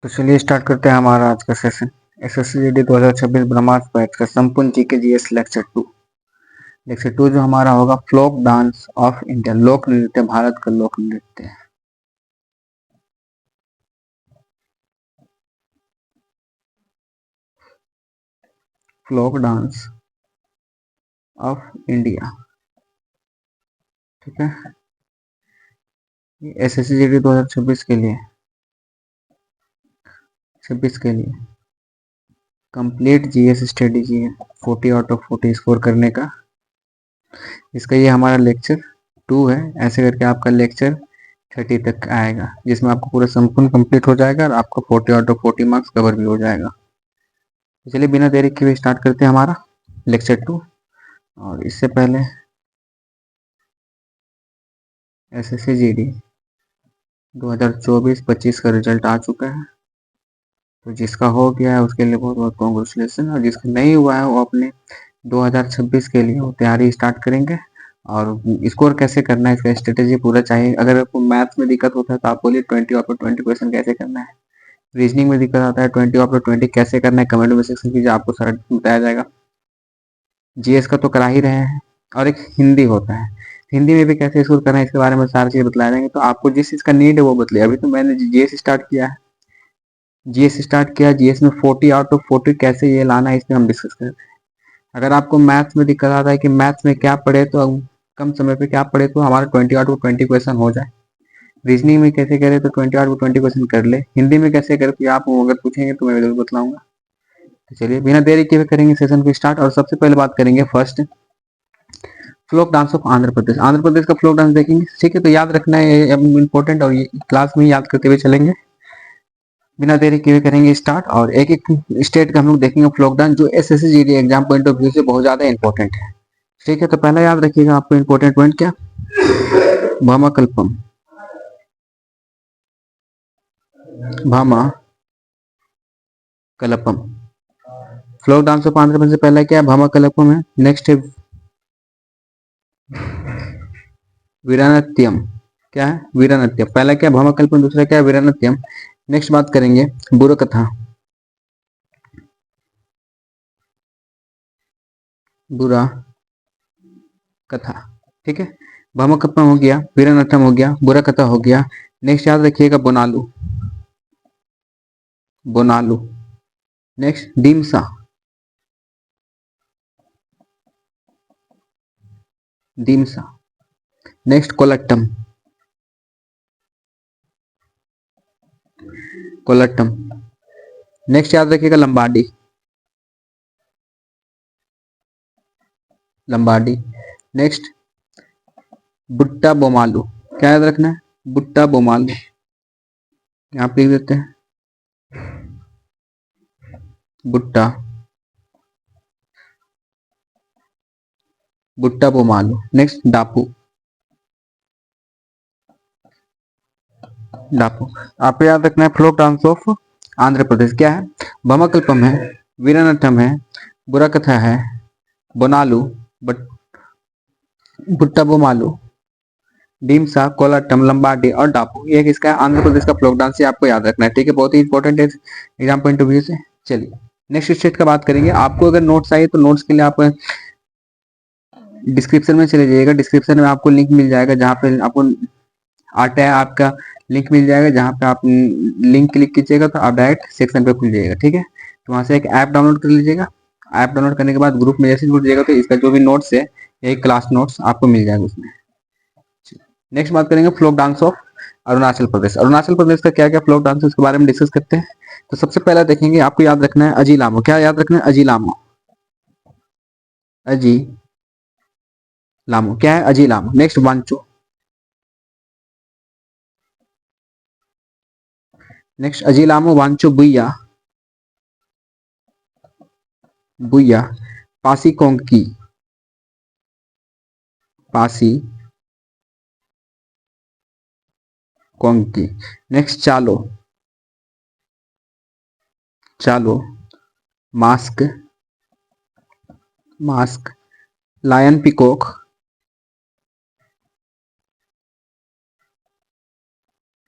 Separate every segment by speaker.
Speaker 1: तो चलिए स्टार्ट करते हैं हमारा आज का सेशन। एसएससीजीडी 2026 ब्रह्मास्त्र बैच का संपूर्ण जीके जीएस लेक्चर 2 जो हमारा होगा फ्लोक डांस ऑफ इंडिया, लोक नृत्य, भारत का लोक नृत्य। फ्लोक डांस ऑफ इंडिया, ठीक है। एसएससीजीडी 2026 के लिए 26 के लिए कंप्लीट जीएस स्ट्रेटेजी है 40 आउट ऑफ 40 स्कोर करने का। इसका ये हमारा लेक्चर 2 है। ऐसे करके आपका लेक्चर 30 तक आएगा, जिसमें आपको पूरा संपूर्ण कंप्लीट हो जाएगा और आपका 40 आउट ऑफ 40 मार्क्स कवर भी हो जाएगा। तो चलिए बिना देरी किए स्टार्ट करते हैं हमारा लेक्चर 2। और इससे पहले एसएससीजीडी 2024-25 का रिजल्ट आ चुका है। तो जिसका हो गया है उसके लिए बहुत बहुत कॉन्ग्रेचुलेसन, और जिसका नहीं हुआ है वो अपने 2026 के लिए वो तैयारी स्टार्ट करेंगे। और स्कोर कैसे करना है इसका स्ट्रेटेजी पूरा चाहिए। अगर आपको मैथ्स में दिक्कत होता है तो आप बोलिए 20 ऑफ 20 क्वेश्चन कैसे करना है। रीजनिंग में दिक्कत आता है 20 ऑफ 20 कैसे करना है, कमेंट में सेक्शन कीजिए, आपको सारा बताया जाएगा। जीएस का तो करा ही रहे हैं, और एक हिंदी होता है, हिंदी में भी कैसे स्कोर करना है इसके बारे में सारी चीज बतलाया जाएंगे। तो आपको जिस चीज का नीड है वो बतलिए। अभी तो मैंने जीएस स्टार्ट किया है, जीएस में 40 आउट ऑफ 40 कैसे ये लाना है इसमें हम डिस्कस करते हैं। अगर आपको मैथ्स में दिक्कत आता है कि मैथ्स में क्या पढ़े तो कम समय पे क्या पढ़े तो हमारा 20 आउट ऑफ 20 क्वेश्चन हो जाए। रीजनिंग में कैसे करे तो 20 आउट ऑफ 20 क्वेश्चन कर ले। हिंदी में कैसे करे तो आप अगर पूछेंगे तो मैं जरूर बतलाऊंगा। तो चलिए बिना देरी किए करेंगे सेशन को स्टार्ट। और सबसे पहले बात करेंगे first folk dance of Andhra Pradesh. Andhra Pradesh का फ्लोक डांस देखेंगे, ठीक है। तो याद रखना है इंपॉर्टेंट, और ये क्लास में याद करते हुए चलेंगे। बिना देरी किए करेंगे स्टार्ट, और एक एक स्टेट का हम लोग देखेंगे फ्लोक डांस जो एसएससीजीडी एग्जाम पॉइंट ऑफ व्यू से बहुत ज्यादा इंपॉर्टेंट है, ठीक है। तो पहला याद रखिएगा आपको इंपॉर्टेंट पॉइंट क्या, Bhamakalapam. Bhama कलपम fluke dance of Andhra प्रदेश से पहला क्या है, भामा कलपम है। नेक्स्ट है वीरानत्यम। क्या है, वीरानत्यम। पहला क्या भामा कल्पम, दूसरा क्या है वीरानत्यम। नेक्स्ट बात करेंगे बुरकथा। बुरा कथा, ठीक है। भामा कल्पम हो गया, वीरानत्यम हो गया, बुरा कथा हो गया। नेक्स्ट याद रखिएगा Bonalu. Bonalu. Next Dhimsa. Dhimsa. Next Kolattam. Kolattam. Next याद रखिएगा लंबाडी। लंबाडी। नेक्स्ट बुट्टा बोमालू। क्या याद रखना है, बुट्टा बोमालू। यहाँ पे लिख देते हैं बुट्टा, बुट्टा बोमालू। नेक्स्ट डापू। डापू। आपको याद रखना है फ्लोक डांस ऑफ आंध्र प्रदेश क्या है, भमकल्पम है, वीरानट्टम है, बुराकथा है, बोनालू, बुट्टा बोमालू, डीमसा, कोलाटम, लंबाडी और डापू। ये किसका है, आंध्र प्रदेश का फ्लोक डांस। आपको याद रखना है, ठीक है। बहुत ही इंपॉर्टेंट है एग्जाम पॉइंट ऑफ व्यू से। चलिए नेक्स्ट स्टेट का बात करेंगे। आपको अगर नोट्स चाहिए तो नोट्स के लिए आप डिस्क्रिप्शन में चले जाइएगा। डिस्क्रिप्शन में आपको लिंक मिल जाएगा, जहाँ पे आपको आता है आपका लिंक मिल जाएगा, जहाँ पे आप लिंक क्लिक कीजिएगा तो आप डायरेक्ट सेक्शन पे खुल जाएगा, ठीक है। तो वहाँ से एक ऐप डाउनलोड कर लीजिएगा। ऐप डाउनलोड करने के बाद ग्रुप में जैसे जुड़ जाएगा तो इसका जो भी नोट्स है, यही क्लास नोट्स आपको मिल जाएगा उसमें। नेक्स्ट बात करेंगे folk dance of Arunachal Pradesh. Arunachal Pradesh का क्या क्या फ्लोक डांस है उसके बारे में डिस्कस करते हैं। तो सबसे पहला देखेंगे, आपको याद रखना है अजीलामो। क्या याद रखना है, अजीलामो। अजी लामो क्या है, Ajilamu. Next Wancho. Next Ajilamu, Wancho, Buiya. Buiya. Pasi Kongki. Pasi Kongki. Next Chalo. Chalo. Mask. Mask. Lion peacock.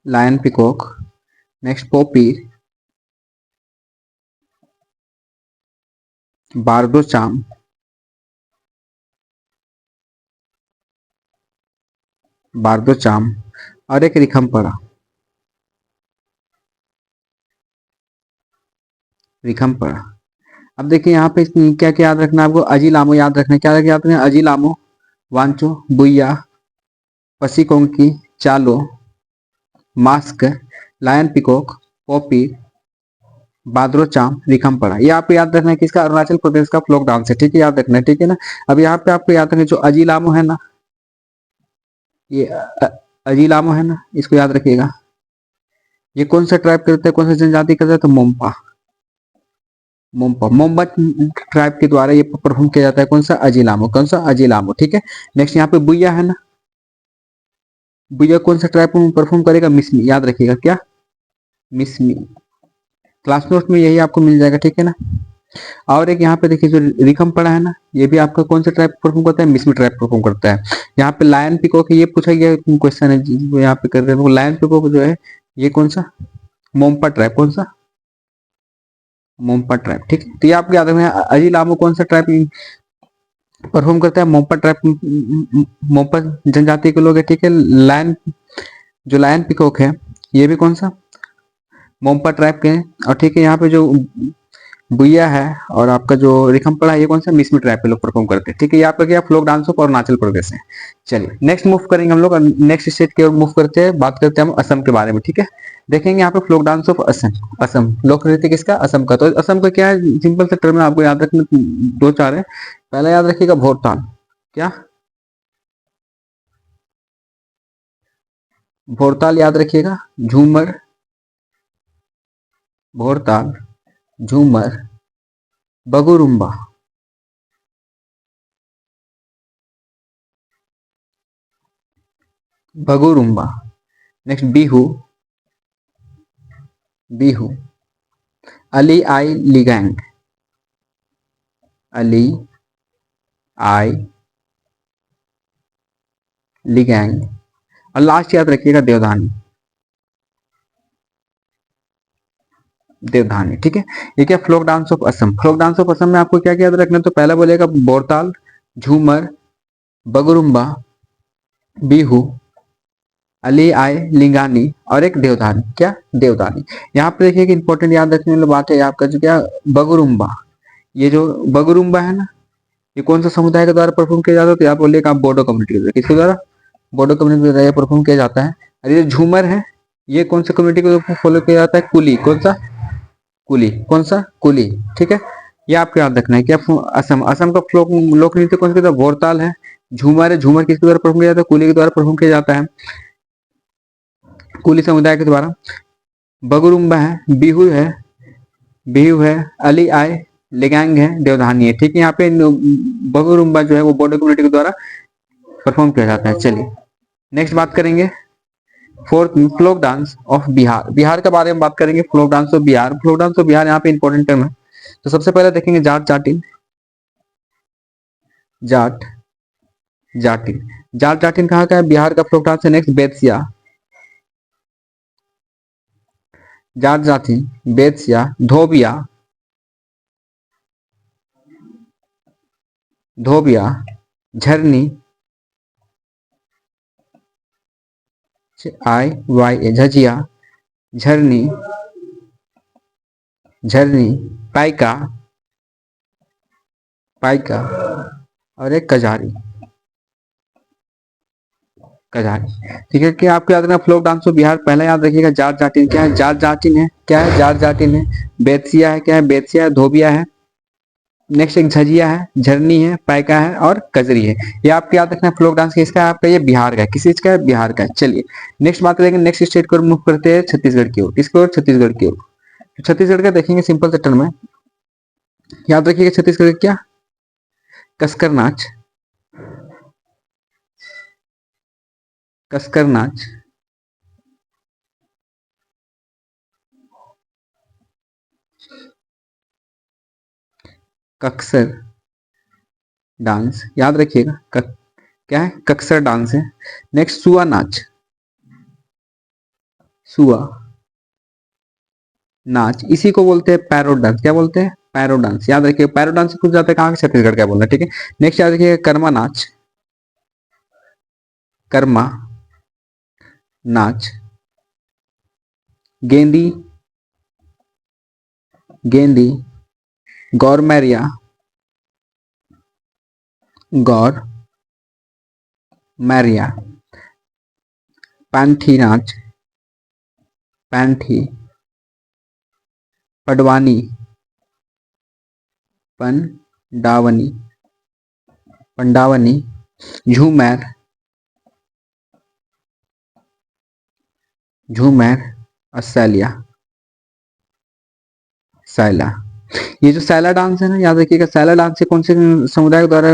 Speaker 1: Lion peacock. Next Popi. Bardo Chham, Bardo चाम और एक रिखमपड़ा, रिखमपड़ा। अब देखिए यहाँ पे क्या क्या याद रखना है आपको, अजीलामो याद रखना है। क्या याद रखना है? अजीलामो, वांचो, बुइया, पसीकोंकी, चालो, मास्क, लायन पिकॉक, पॉपी, बादरो चाम, रिखमपड़ा। ये आपको याद रखना है किसका? अरुणाचल प्रदेश का फ्लोक डांस है, ठीक है, याद रखना है, ठीक है ना। अब यहाँ पे आपको याद रखना है जो अजीलामो है ना, ये अजीलामो है ना, इसको याद रखिएगा। ये कौन सा ट्राइब करता है, कौन सा जनजाति करता है? तो मोम्पा, मोम्पा, मोम्बा ट्राइब के द्वारा ये परफॉर्म किया जाता है। कौन सा? अजीलामो, कौन सा? अजीलामो, ठीक है। नेक्स्ट यहाँ पे बुइया है ना, बुइया कौन सा ट्राइब परफॉर्म करेगा? मिसमी, याद रखिएगा, क्या? मिसमी। क्लास नोट में यही आपको मिल जाएगा, ठीक है ना। और एक यहाँ पे देखिए जो रिकम पड़ा है ना, ये भी आपका कौन सा ट्राइब परफॉर्म करता है? मिसमी ट्राइब परफॉर्म करता है। यहाँ पे लायन पिकॉक, ये पूछा गया क्वेश्चन है जो यहाँ पे कर रहे हैं, लायन पिकॉक जो है ये कौन सा? मोम्पा ट्राइब, कौन सा? मोम्पा ट्राइब, ठीक है। तो ये आपको याद रखना है। अजीलामो कौन सा ट्राइब परफॉर्म करता है? मोम्पा ट्राइब, मोम्पा जनजाति के लोग है, ठीक है। लायन, जो लायन पिकॉक है ये भी कौन सा? मोम्पा ट्राइब के हैं। और ठीक है, यहाँ पे जो बुइया है और आपका जो रिखमपड़ा है ये कौन सा? मिसमी ट्राइब के लोग परफॉर्म करते हैं, ठीक है। ये आपका क्या? Folk dance of Arunachal Pradesh है। चलिए नेक्स्ट मूव करेंगे हम लोग, नेक्स्ट स्टेट की ओर मूव करते हैं, बात करते हैं हम असम के बारे में, ठीक है। देखेंगे यहाँ पे folk dance of Assam, Assam लोक नृत्य किसका? असम का। तो असम का क्या है? सिंपल से टर्म आपको याद रखना, दो चार है। पहला याद रखिएगा भोरताल, क्या? भोरताल याद रखिएगा, झूमर, भोरताल, झूमर, बगुरुम्बा, बगुरुम्बा। नेक्स्ट बिहू, बिहू, अली आई लिगैंग, अली आई लिगैंग। और लास्ट याद रखिएगा देवधानी, देवधानी, ठीक है। ये क्या? Folk dance of Assam. Folk dance of Assam में आपको क्या क्या याद रखना है? तो पहला बोलेगा बोरताल, झूमर, बगुरुम्बा, बिहू, अली आय लिंगानी और एक देवधानी, क्या? देवधानी। यहाँ पे देखिए कि इंपॉर्टेंट याद रखने वाली बात है आपका जो क्या? बगुरुम्बा। ये जो बगुरुम्बा है ना, ये कौन सा समुदाय के द्वारा परफॉर्म किया जाता है? तो यहाँ बोलिए आप बोडो कम्युनिटी के द्वारा। किसके द्वारा? बोडो कम्युनिटी के द्वारा परफॉर्म किया जाता है। और ये झूमर है, ये कौन सा कम्युनिटी को फॉलो किया जाता है? कुली, कौन सा? कुली, कौन सा? कुली, ठीक है। ये आपको याद रखना है। क्या? असम, असम का लोक नृत्य कौन सा? भोरताल है। झूमर है, झूमर किसके द्वारा परफॉर्म किया जाता है? कुली के द्वारा परफॉर्म किया जाता है, कुली समुदाय के द्वारा। बगुरुम्बा है, बिहू है, बिहू है, अली आय लिगैंग है, देवधानी है, ठीक है। यहाँ पे बगुरुम्बा जो है वो बोडो कम्युनिटी के द्वारा परफॉर्म किया जाता है। चलिए नेक्स्ट बात करेंगे fourth, folk dance of Bihar. Bihar के बारे में बात करेंगे, folk dance of Bihar. Folk dance of Bihar यहाँ पे इंपॉर्टेंट टर्म है। तो सबसे पहले देखेंगे जाट जाटिन, जाट जाटिन। जाट जाटिन कहाँ का है? बिहार का फ्लोक डांस है। नेक्स्ट बेतिया, जाट जाटिन, बेतिया, धोबिया, धोबिया, झरनी, आई वाई ए, झजिया, झरनी, झरनी, पाइका, पाइका और एक कजारी, कजारी, ठीक है। कि आपको याद रखना फ्लोक डांस ऑफ बिहार। पहला याद रखिएगा जाट जाटिन, क्या है? जाट जाटिन है, क्या है? जाट जाटिन है। बेतिया है, क्या है? बेतिया है, धोबिया है। नेक्स्ट एक झजिया है, झरनी है, पाइका है और कजरी है। ये आपको याद रखना फ्लोक डांस किसका है? आपका ये बिहार का है। किस चीज का है? बिहार का है। चलिए नेक्स्ट बात करेंगे, नेक्स्ट स्टेट को मूव करते हैं छत्तीसगढ़ की ओर। किसकी ओर? छत्तीसगढ़ की ओर। तो छत्तीसगढ़ का देखेंगे सिंपल से टर्म है, याद रखिएगा छत्तीसगढ़ क्या? कसकर नाच, कसकर नाच, कक्सर डांस, याद रखिएगा क्या है? कक्सर डांस है। नेक्स्ट सुआ नाच, सुआ नाच, इसी को बोलते हैं पैरोट डांस। क्या बोलते हैं? पैरो डांस याद रखिए, पैरो डांस पूछ जाता है कहाँ के, छत्तीसगढ़ का बोलना, ठीक है। नेक्स्ट याद रखिए कर्मा नाच, कर्मा नाच, गेंदी, गेंदी, गौरमैरिया, गौर मैरिया, पैंथी नाच, पैंथी, पडवानी, पंडावनी, पंडावनी, झूमर, झूमर, असैलिया, सैला। ये जो सैला डांस है ना, याद रखिएगा सैला डांस से कौन से समुदाय द्वारा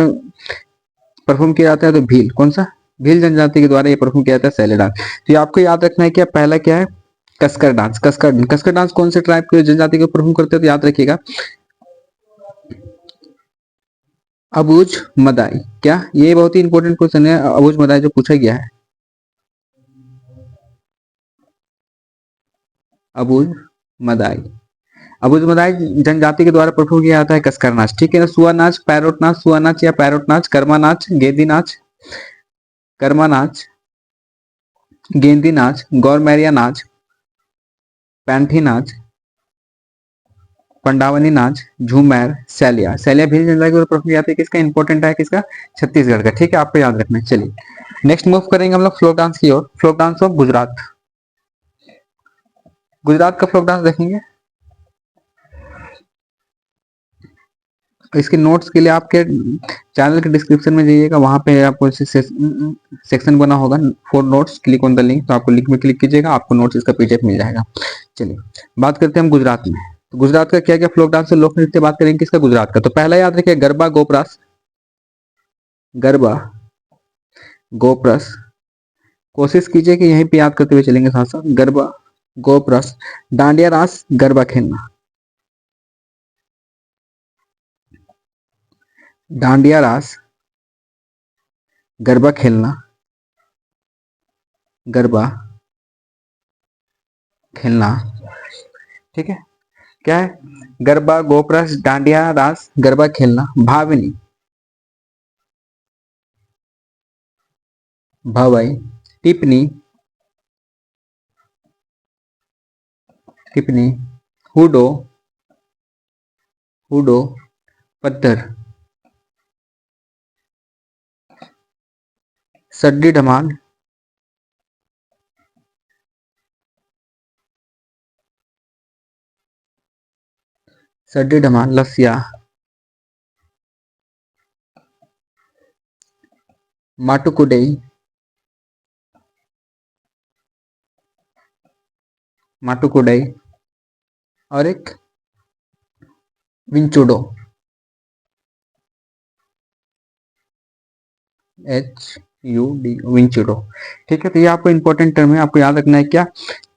Speaker 1: परफॉर्म किया जाता है, तो भील, कौन सा, भील जनजाति के द्वारा ये परफॉर्म किया जाता है सैला डांस। तो ये आपको याद रखना है, क्या पहला क्या है, कसकर डांस, कसकर डांस कौन से ट्राइब के जनजाति को परफॉर्म करते हैं, तो याद रखिएगा अबूझ मदाई। क्या, ये बहुत ही इंपॉर्टेंट क्वेश्चन है, अबूझ मदाई जो पूछा गया है, अबूझ मदाई, अबूझ मदाई जनजाति के द्वारा परफॉर्म किया जाता है कसकर नाच, ठीक है ना। सुआ नाच, पैरोट नाच, सुआ नाच या पैरोट नाच, कर्मा नाच, गेंदी नाच, कर्मा नाच, गेंदी नाच, गौरमैरिया नाच, पैंथी नाच, पंडावनी नाच, झूमर, सैलिया। सैलिया भी जनजाति के परफॉर्म किया जाता है, किसका इंपॉर्टेंट है, किसका, छत्तीसगढ़ का, ठीक है, आपको याद रखना है। चलिए नेक्स्ट मूव करेंगे हम लोग फ्लोक डांस की ओर, folk dance of Gujarat. Gujarat का फ्लोक डांस देखेंगे, इसके नोट्स के लिए आपके चैनल के डिस्क्रिप्शन में जाइएगा, वहां पे आपको सेक्शन बना होगा for notes, click on the link, तो आपको लिंक में क्लिक कीजिएगा, आपको नोट्स इसका पीडीएफ मिल जाएगा। चलिए बात करते हैं हम गुजरात में, तो गुजरात का क्या क्या फ्लोक डांस है, लोक नृत्य बात करेंगे किसका, गुजरात का। तो पहला याद रखिए गरबा गोपरास, गरबा गोपरस, कोशिश कीजिए कि यहीं पे याद करते हुए चलेंगे साथ साथ, गरबा गोपरस, डांडिया रास, गरबा खेलना, डांडिया रास, गरबा खेलना, गरबा खेलना, ठीक है। क्या है, गरबा गोपरस, डांडिया रास, गरबा खेलना, भावनी, भवई, टिप्पणी, टिप्पणी, हुडो, हुडो, पत्थर, सड्डी धमाल, सड्डी धमाल, लसिया, माटुकुडई, माटुकुडई, और एक विंचुडो, HUD, विंचुडो, ठीक है। तो ये आपको इंपॉर्टेंट टर्म है, आपको याद रखना है, क्या,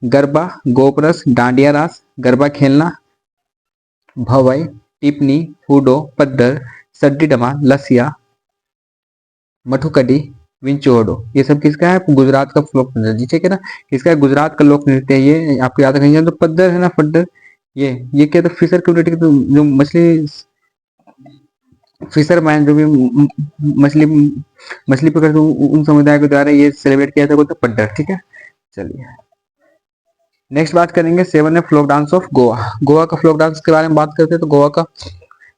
Speaker 1: गरबा गोपरस, डांडिया रास, गरबा खेलना, भवई, टिप्पणी, हुडो, पद्दर, सड्डी डमा, लसिया, मठुकडी, विंचोडो, ये सब किसका है, गुजरात का फोक नृत्य, ठीक है ना। किसका है, गुजरात का लोक नृत्य है, ये आपको याद रखना है। तो पद्दर है ना, पद्दर, ये क्या, तो फिशर कम्युनिटी, तो जो मछली फिशरमैन, जो भी मछली मछली पकड़ते उन समुदाय के द्वारा ये सेलिब्रेट किया था, बोलते पड्डर, ठीक है। चलिए नेक्स्ट बात करेंगे, सेवन है folk dance of Goa. Goa का फ्लोक डांस के बारे में बात करते हैं, तो गोवा का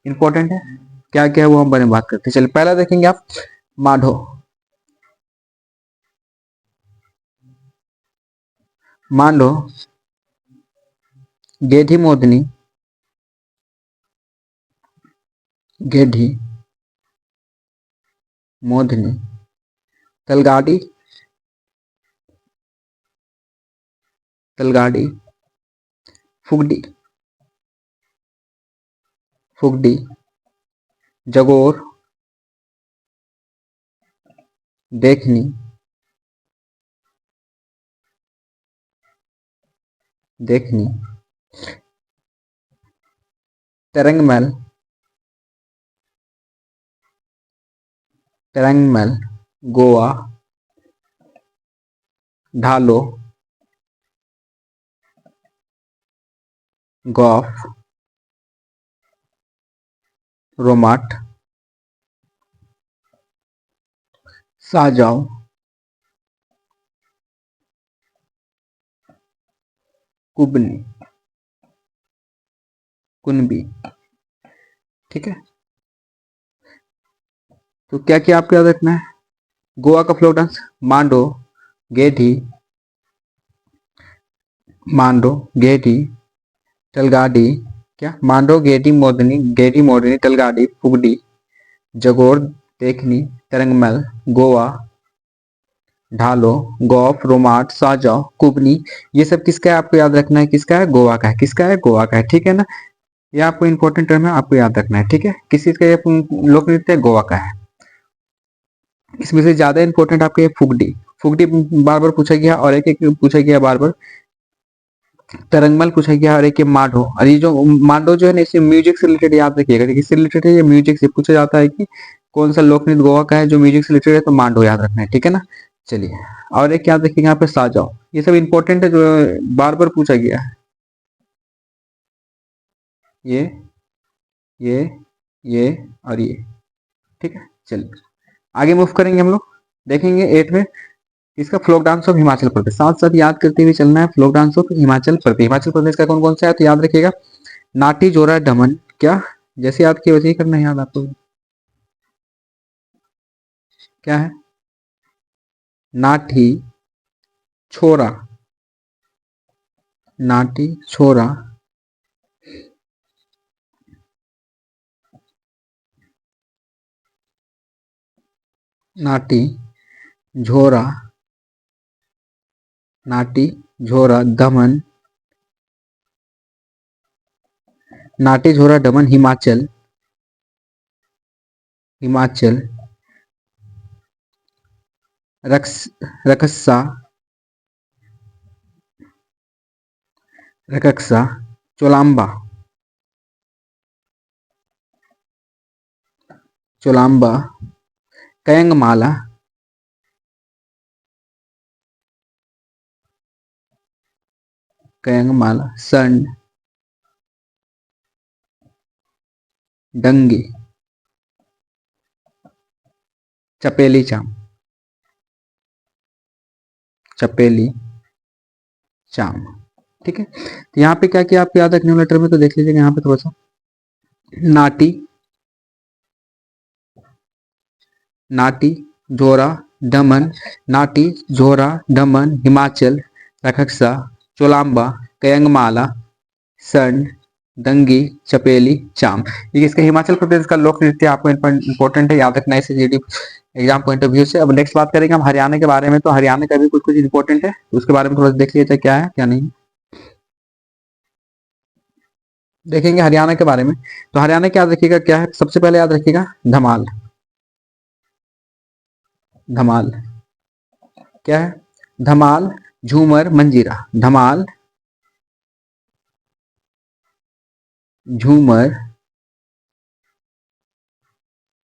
Speaker 1: इंपॉर्टेंट है, क्या क्या है वो हम बारे में बात करते हैं। चलिए पहला देखेंगे आप, माधो, मांडो, गेधी मोदनी, गेधी मोदनी, तलगाड़ी, तलगाड़ी, फुगडी, फुगडी, जगोर, देखनी, देखनी, तरंगमल, तरंगमल, गोवा, ढालो, गौफ, रोमाट, साजाओ, कुबनी, कुनबी। ठीक है, तो क्या क्या आपको याद रखना है? गोवा का फ्लोक डांस मांडो, गेठी, मांडो, गेठी, तलगाड़ी, क्या मांडो, गेटी मोरनी, तलगाड़ी, फुगड़ी, जगोर, देखनी, तरंगमल, गोवा, ढालो, गौफ, रोमाट, साजाओ, कुबनी। ये सब किसका है आपको याद रखना है? किसका है? गोवा का है। किसका है? गोवा का है। ठीक है ना, ये आपको इंपॉर्टेंट टर्म है, आपको याद रखना है। ठीक है, किस चीज का ये लोक नृत्य? गोवा का है। इसमें से ज्यादा इंपॉर्टेंट आपके ये फुगडी, फुगडी बार बार पूछा गया और एक एक पूछा गया बार बार। तरंगमल पूछा गया और एक ये मांडो। और ये जो मांडो जो है ना, इसे म्यूजिक से रिलेटेड याद रखिएगा। किससे रिलेटेड है? ये म्यूजिक से पूछा जाता है कि कौन सा लोक नृत्य गोवा का है जो म्यूजिक से रिलेटेड है, तो मांडो याद रखना है। ठीक है ना, चलिए। और एक याद रखिएगा यहाँ पे साजाओ। ये सब इंपॉर्टेंट है जो बार बार पूछा गया है। ये ये ये और ये। ठीक है, चलिए आगे मूव करेंगे हम लोग। देखेंगे 8 में इसका fluke dance of Himachal Pradesh. साथ साथ याद करते हुए चलना है folk dance of Himachal Pradesh. Himachal Pradesh का कौन कौन सा है तो याद रखिएगा। नाटी, जोरा, दमन। क्या? जैसे याद किया वैसे ही करना है याद आपको। क्या है? नाटी, छोरा, नाटी, छोरा, नाटी, झोरा, नाटी, झोरा, दमन, नाटी, झोरा, दमन, हिमाचल, हिमाचल, रक्स, रकस्सा, रकक्सा, चोलाम्बा, चोलाम्बा, कयंगमाला, कयंगमाला, संड, डंगी, चपेली चाम, चपेली चाम। ठीक है, तो यहाँ पे क्या क्या आपको याद रखने वाला टर्म है तो देख लीजिएगा यहाँ पे थोड़ा सा। नाटी, नाटी, जोरा, दमन, नाटी, जोरा, दमन, हिमाचल, रखक्सा, चोलाम्बा, कयंगमाला, संड, दंगी, चपेली, चाम। ये इसका हिमाचल प्रदेश का लोक नृत्य आपको इंपॉर्टेंट है, याद रखना है इसे GD exam point of view से। अब नेक्स्ट बात करेंगे हम हरियाणा के बारे में। तो हरियाणा का भी कुछ कुछ इंपॉर्टेंट है, तो उसके बारे में थोड़ा देख लीजिए क्या है क्या नहीं। देखेंगे हरियाणा के बारे में। तो हरियाणा क्या याद रखिएगा, क्या है सबसे पहले याद रखिएगा? धमाल, धमाल। क्या है? धमाल, झूमर, मंजीरा। धमाल, झूमर,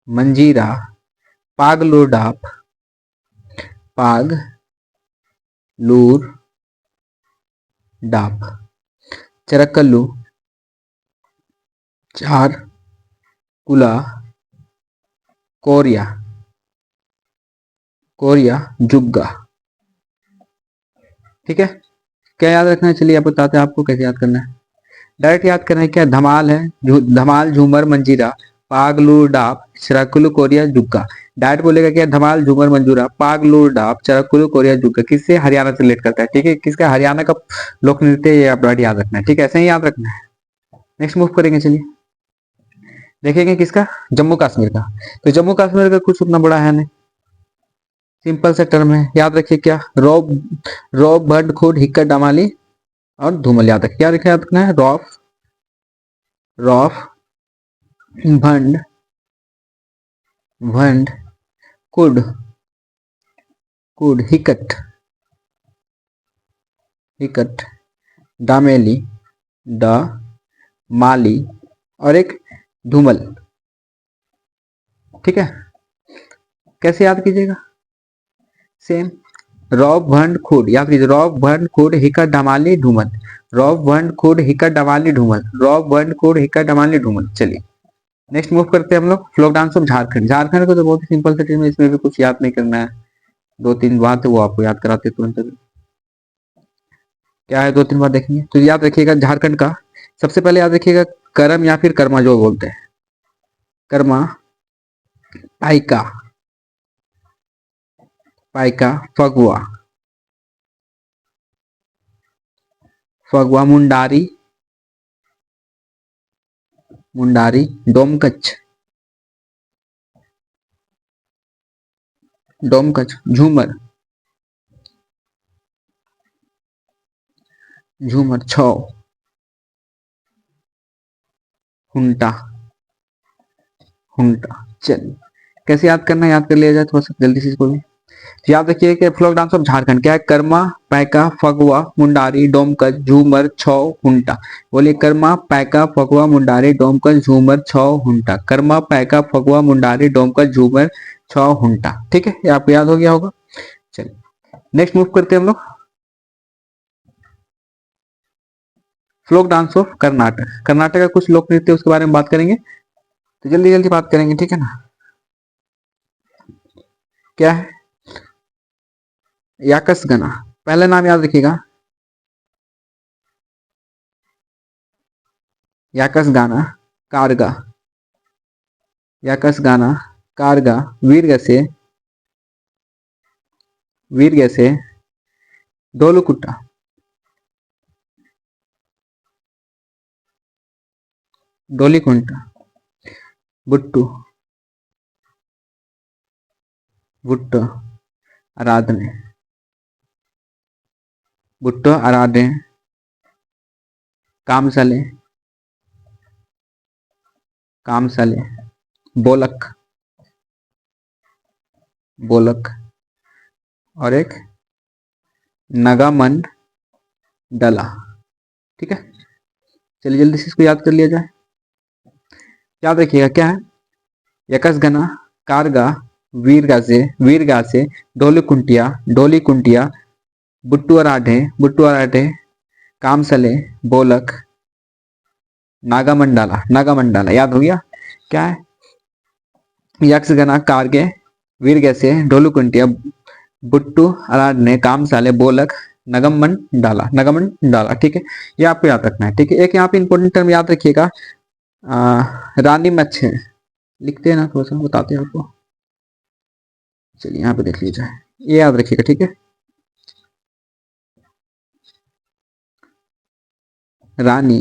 Speaker 1: मंजीरा, पागलूर डाप, पाग लूर डाप, चरकल्लू, चार कुला, कोरिया, कोरिया, जुग्गा। ठीक है, क्या याद रखना है? चलिए आप बताते हैं आपको कैसे याद करना है। डायरेक्ट याद करना है। क्या? धमाल है, धमाल, झूमर, मंजीरा, पागलूर डाप, चरकुलू, कोरिया, जुग्गा। डायरेक्ट बोलेगा क्या? धमाल, झूमर, मंजूरा, पागलूर डाप, चरकुलू, कोरिया, जुग्गा। किससे? हरियाणा से रिलेट करता है। ठीक है, किसका? हरियाणा का लोक नृत्य, ये आप याद रखना है। ठीक है, ऐसे ही याद रखना है। नेक्स्ट मूव करेंगे, चलिए देखेंगे किसका? जम्मू कश्मीर का। तो जम्मू कश्मीर का कुछ उतना बड़ा है नहीं, सिंपल सा टर्म है, याद रखिए। क्या? रॉब, रॉब, भंड, खुड, हिक्कत, डमाली और धूमल। याद रखिए, क्या रखा याद रखना है? रॉफ, रॉफ, भंड, भंड, कुड, कुड, हिकट, हिकट, डामेली, ड, माली और एक धूमल। ठीक है, कैसे याद कीजिएगा? सेम, रॉब, भंड, खुड। याद कीजिए, रॉब, भंड, खुड, हिकट, डमाली, धूमल। रॉब, भंड, खुड, हिकट, डमाली, धूमल। रॉब, भंड, खुड, हिकट, डमाली, धूमल। चलिए नेक्स्ट मूव करते हैं हम लोग folk dance of Jharkhand. Jharkhand को तो बहुत ही सिंपल से में, इसमें भी कुछ याद नहीं करना है, 2-3 बात है वो आपको याद कराते तुरंत। क्या है 2-3 बार देखेंगे तो याद रखिएगा झारखंड का। सबसे पहले याद रखिएगा करम या फिर कर्मा जो बोलते हैं, कर्मा, पाइका, पाइका, फगुआ, फगुआ, मुंडारी, मुंडारी, डोमकच, डोमकच, झूमर, झूमर, छौ, हुंटा, हुंटा। चलिए कैसे याद करना है, याद कर लिया जाए थोड़ा सा जल्दी से इसको भी। तो याद रखिए कि फ्लोक डांस ऑफ झारखंड क्या है, कर्मा, पैका, फगुआ, मुंडारी, डोमकच, झूमर, छौ, हुंटा। बोलिए कर्मा, पैका, फगुआ, मुंडारी, डोमकच, झूमर, छौ, हुंटा। कर्मा, पैका, फगुआ, मुंडारी, डोमकच, झूमर, छौ, हुंटा। ठीक है, ये आपको याद हो गया होगा। चलिए नेक्स्ट मूव करते हैं हम लोग folk dance of Karnataka. Karnataka का कुछ लोक नृत्य उसके बारे में बात करेंगे, तो जल्दी जल्दी बात करेंगे, ठीक है ना। क्या है, याकसगना, पहला नाम याद रखिएगा, याकसगाना, कारगा, याकसगाना, कारगा, वीरगसे, वीरगसे, डोलुकुट्टा, डोलीकुंटा, बुट्टू, बुट्टो, आराधने, बुट्टो, आराधे, कामसले, कामसले, बोलक, बोलक, और एक नगामन डला। ठीक है, चलिए जल्दी से इसको याद कर लिया जाए। याद रखिएगा क्या है, यकसगना, कारगा, वीरगासे, वीरगासे, डोली कुंटिया, डोली कुंटिया, बुट्टू अराढे, बुट्टू अराढे, कामसले, बोलक, नागामंडाला, नागामंडाला। याद हो गया क्या है, यक्षगना, कारगे, वीरगैसे, ढोलुकुंटिया, बुट्टू अराडने, कामसाले, बोलक, नगमन डाला, नगमन डाला। ठीक है, ये आपको याद रखना है। ठीक है, एक यहाँ पे इंपॉर्टेंट टर्म याद रखिएगा, रानी मच्छे, लिखते हैं ना, थोड़ा सा बताते हैं आपको। चलिए यहाँ पे देख लीजिए, ये याद रखिएगा। ठीक है, रानी,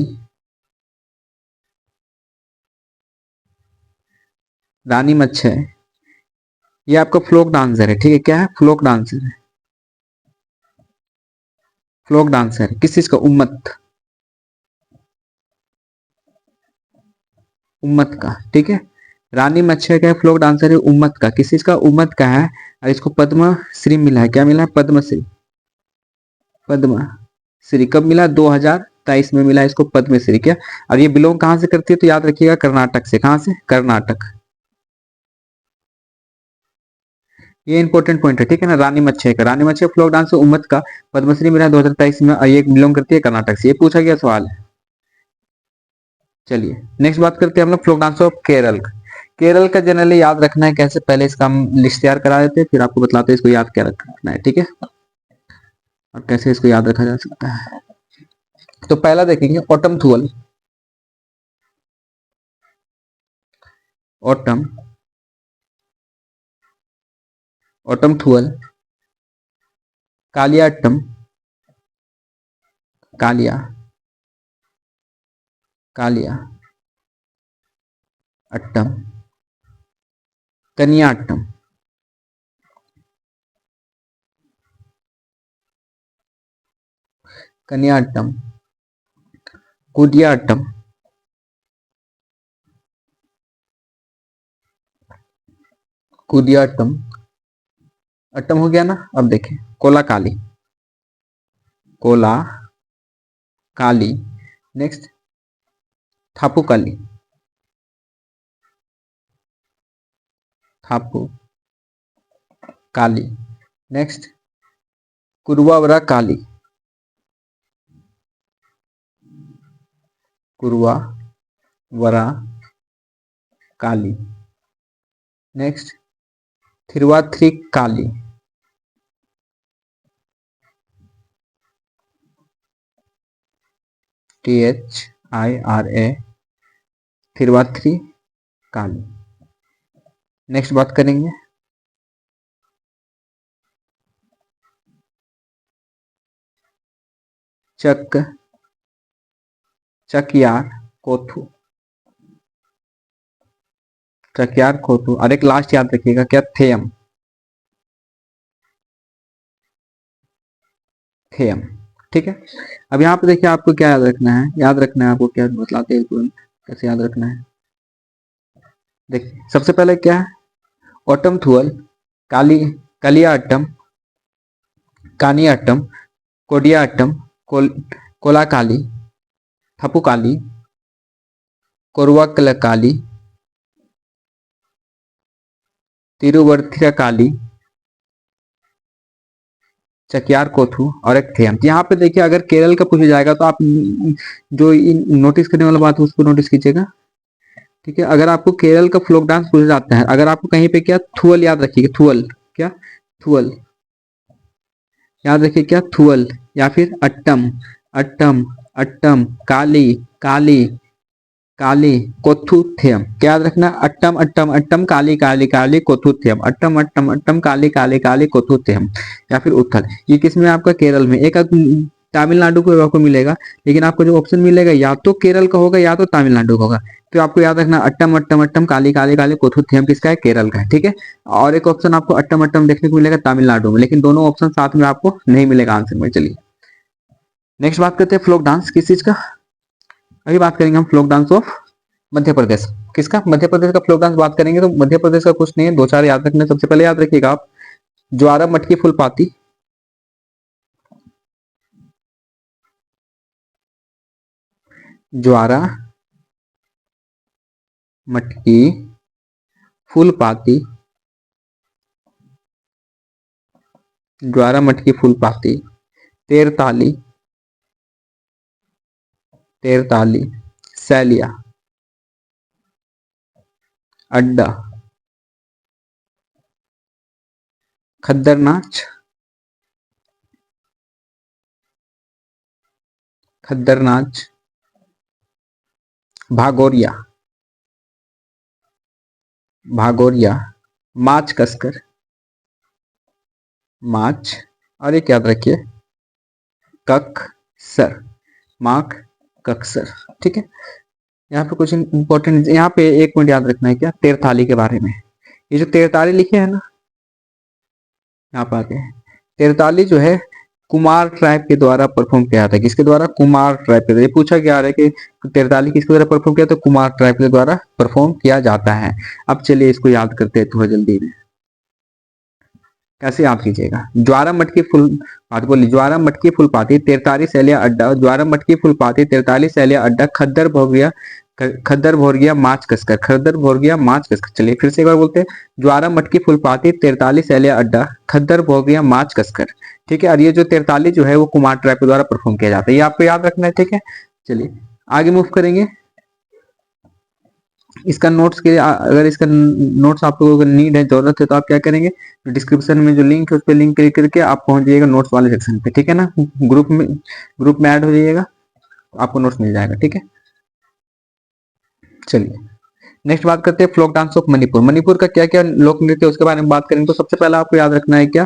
Speaker 1: रानी मच्छे, ये आपका फ्लोक डांसर है। ठीक है, क्या है, फ्लोक डांसर है, फ्लोक डांसर किस चीज का, उम्मत, उम्मत का। ठीक है, रानी मच्छर का फ्लोक डांसर है, उम्मत का, किस चीज का, उम्मत का है, और इसको पद्म श्री मिला है। क्या मिला है, पद्मश्री, पद्म श्री कब मिला, 2023 में मिला है इसको पद्मश्री। क्या, और ये बिलोंग कहां से करती है, तो याद रखिएगा कर्नाटक से। कहां से, कर्नाटक। ये इंपॉर्टेंट पॉइंट है। ठीक है ना, रानी मच्छे का, रानी मच्छे फ्लोक डांस उम्मत का पद्मश्री मिला है 2023 में, और ये बिलोंग करती है कर्नाटक से। ये पूछा गया सवाल है। चलिए नेक्स्ट बात करते हैं हम लोग folk dance of Kerala. Kerala का जनरली याद रखना है कैसे, पहले इसका हम लिस्ट तैयार करा देते हैं, फिर आपको बतलाते हैं इसको याद क्या रखना है। ठीक है, और कैसे इसको याद रखा जा सकता है। तो पहला देखेंगे ऑटम थुअल, ऑटम, ऑटम थुअल, कालियाट्टम, कालिया, कालिया अट्टम, कनियाट्टम, कनियाट्टम, कुडियाट्टम, कुडियाट्टम, अट्टम हो गया ना। अब देखें Kola Kali, Kola Kali, next Thappu Kali, Thappu Kali, next Kuruvavara Kali, Kuruva Vara Kali. Next Thiruvathira Kali, THIRA, Thiruvathira Kali. Next बात करेंगे चकयार कोथू, चकयार कोथू। और एक लास्ट याद रखिएगा क्या, थेयम, थेयम। ठीक है, अब यहाँ पे देखिए आपको क्या याद रखना है, आपको क्या बतलाते हैं तुरंत कैसे याद रखना है। देखिए सबसे पहले क्या है, ऑटम थुअल, काली, कलिया अट्टम, कानिया अट्टम, कोडिया अट्टम, कोला काली, थपु काली, कोरवकल काली, तिरुवर्थिया काली, चकियार कोथू और एक थेयम। यहाँ पे देखिए अगर केरल का पूछा जाएगा तो आप जो नोटिस करने वाला बात है उसको नोटिस कीजिएगा। ठीक है, अगर आपको केरल का फ्लोक डांस पूछा जाता है, अगर आपको कहीं पे क्या थुअल याद रखिएगा, थुअल क्या, थुअल याद रखिए क्या, थुअल, या फिर अट्टम, अट्टम, अट्टम, काली, काली, काली, कोथुथ्यम। क्या याद रखना, अट्टम अट्टम अट्टम, काली काली काली, कोथुथ्यम, अट्टम अट्टम अट्टम, काली काली काली, कोथुथ्यम। या फिर उत्थल। ये किस में आपका, केरल में। एक तमिलनाडु को आपको मिलेगा, लेकिन आपको जो ऑप्शन मिलेगा या तो केरल का होगा या तो तमिलनाडु का होगा। तो आपको याद रखना अट्टम अट्टम अट्टम, काली काली काली, कोथुथ्यम किसका है, केरल का है। ठीक है, और एक ऑप्शन आपको अट्टम अट्टम देखने को मिलेगा तमिलनाडु में, लेकिन दोनों ऑप्शन साथ में आपको नहीं मिलेगा आंसर में। चलिए नेक्स्ट बात करते हैं फ्लोक डांस किस चीज का। अभी बात करेंगे हम fluke dance of Madhya Pradesh. किसका, मध्य प्रदेश का फ्लोक डांस बात करेंगे तो मध्य प्रदेश का कुछ नहीं है, दो चार याद रखने। सबसे पहले याद रखिएगा आप, ज्वारा मटकी फुलपाती, ज्वारा मटकी फुलपाती, ज्वारा मटकी फुलपाती, तेरताली, तेरताली, सैलिया, अड्डा, खद्दर नाच, खद्दर नाच, भागोरिया, भागोरिया, माच कसकर, माच, और एक याद रखिए कक सर, माक कक्सर। ठीक है, यहाँ पे कुछ इंपॉर्टेंट, यहाँ पे एक मिनट याद रखना है क्या, तेरताली के बारे में। ये जो तेरताली लिखे है ना, यहाँ पे आते हैं, तेरताली जो है कुमार ट्राइब के द्वारा परफॉर्म किया जाता है। किसके द्वारा, कुमार ट्राइब के द्वारा। ये पूछा गया है कि तेरताली किसके द्वारा परफॉर्म किया, तो कुमार ट्राइब के द्वारा परफॉर्म किया जाता है। अब चलिए इसको याद करते हैं थोड़ा जल्दी में। कैसे याद कीजिएगा, ज्वारा मटकी फुल बात बोली, ज्वारा मटकी फुलपाती, तेरताली सैलिया अड्डा, ज्वारा मटकी फुलपाती, तेरताली सैलिया अड्डा, खद्दर भोगिया, खद्दर भोरगिया माच कसकर, खद्दर भोरगिया माच कसकर। चलिए फिर से एक बार बोलते हैं, ज्वारा मटकी फुलपाती, तेरताली सैलिया अड्डा, खद्दर भोगिया माच कसकर। ठीक है, और ये जो तेरताली जो है वो कुमार ट्राइब के द्वारा परफॉर्म किया जाता है, ये आपको याद रखना है। ठीक है, चलिए आगे मूव करेंगे। इसका नोट्स के, अगर इसका नोट्स आप लोगों को नीड है, जरूरत है, तो आप क्या करेंगे, डिस्क्रिप्शन में जो लिंक है उस पर लिंक क्लिक करके आप पहुंच जाइएगा नोट्स वाले सेक्शन पे। ठीक है ना, ग्रुप में ऐड हो जाइएगा, आपको नोट्स मिल जाएगा। ठीक है, चलिए नेक्स्ट बात करते हैं folk dance of Manipur. Manipur का क्या क्या लोक नृत्य उसके बारे में बात करेंगे। तो सबसे पहला आपको याद रखना है क्या,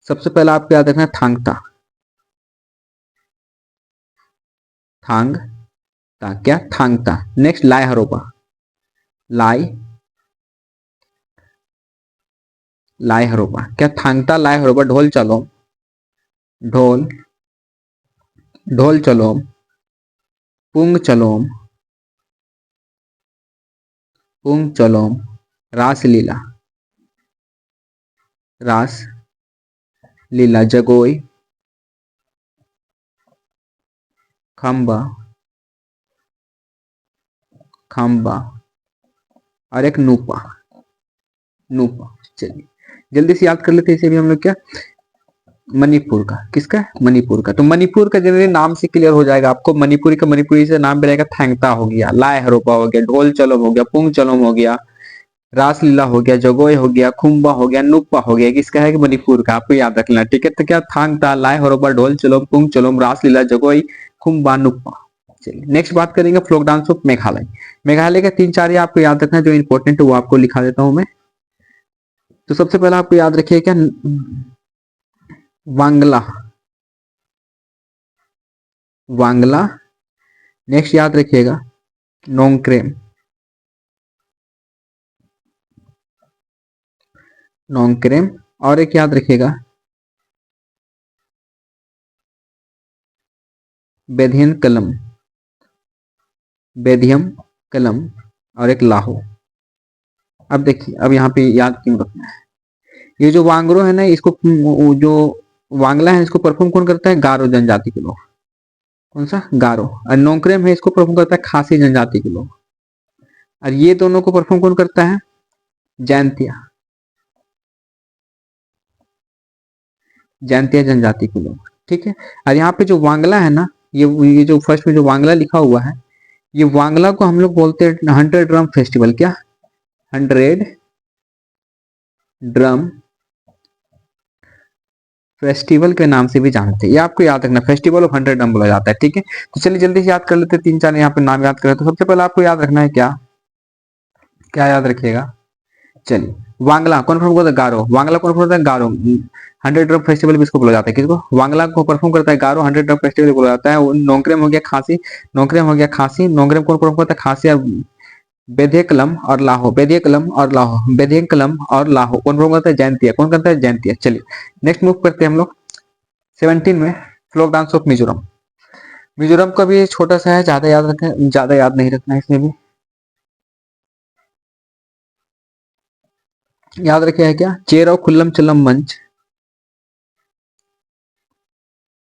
Speaker 1: सबसे पहला आपको याद रखना है थांगता, थांग ता, क्या थांगता। नेक्स्ट लाय हरोपा, लाय, लाय हरोपा, क्या थांगता लाय हरोपा। ढोल चलो, ढोल, ढोल चलोम, पुंग चलोम, पुंग चलोम, रासलीला, रास लीला, जगोई, खम्बा, खम्बा, और एक नूपा, नूपा। चलिए जल्दी से याद कर लेते हैं इसे भी हम लोग क्या, मणिपुर का, किसका? मणिपुर का। तो मणिपुर का जनरली नाम से क्लियर हो जाएगा आपको, मणिपुरी का मणिपुरी से नाम भी रहेगा, थैंगता हो गया, लाए हरोपा हो गया, ढोल चलोम हो गया, पुंग चलोम हो गया, रासलीला हो गया, जगोय हो गया, खुम्बा हो गया, नुप्पा हो गया, किसका है कि मणिपुर का, आपको याद रखना। ठीक है, तो क्या थांगता, लाए हरोपा, ढोल चलोम, पुंग चलोम, रासलीला, जगोई, खुम्बा, नुप्पा। चलिए नेक्स्ट बात करेंगे folk dance of Meghalaya. Meghalaya के 3-4 ये आपको याद रखना है, जो इंपॉर्टेंट है वो आपको लिखा देता हूं मैं। तो सबसे पहले आपको याद रखिए क्या, वांगला, वांगला। नेक्स्ट याद रखिएगा नोंगक्रेम, नोंगक्रेम। और एक याद रखिएगा बेधियन कलम, बेधियम कलम। और एक लाहो। अब देखिए, अब यहाँ पे याद क्यों रखना है, ये जो वांगरो है ना, इसको जो वांगला है इसको परफॉर्म कौन करता है? गारो जनजाति के लोग। कौन सा? गारो। और नोंगक्रेम है इसको परफॉर्म करता है खासी जनजाति के लोग। और ये दोनों को परफॉर्म कौन करता है? जैंतिया, जैंतिया जनजाति के लोग। ठीक है। और यहाँ पे जो वांगला है ना, ये जो फर्स्ट में जो वांगला लिखा हुआ है, ये वांगला को हम लोग बोलते हैं 100 ड्रम फेस्टिवल। क्या? 100 ड्रम फेस्टिवल के नाम से भी जानते हैं, ये आपको याद रखना, फेस्टिवल ऑफ 100 ड्रम बोला जाता है। ठीक है, तो चलिए जल्दी से याद कर लेते हैं, 3-4 यहाँ पे नाम याद करें। तो सबसे पहले आपको याद रखना है क्या, क्या याद रखिएगा? चलिए, वांगला कौन परफॉर्म करता है? गारो। वांगला कौन परफॉर्म करता है? गारो। 100 ड्रम फेस्टिवल भी इसको बोला जाता है, किसको? वांगला को परफॉर्म करता है गारो, 100 ड्रम फेस्टिवल बोला जाता है। नोंगक्रेम हो गया खासी, नोंगक्रेम हो गया खासी, नोंगक्रेम कौन परफॉर्म करता है? खासी। और बेधेकलम और लाहो, बेधेकलम और लाहो, बेधेकलम और लाहो कौन परफॉर्म करता है? जैंतिया। कौन करता है? जैंतिया। चलिए नेक्स्ट मूव करते हैं हम लोग 17 में, folk dance of Mizoram. Mizoram का भी छोटा सा है, ज्यादा याद रखें, ज्यादा याद नहीं रखना है इसमें भी। याद रखे है क्या? चेरो खुल्लम चलम मंच,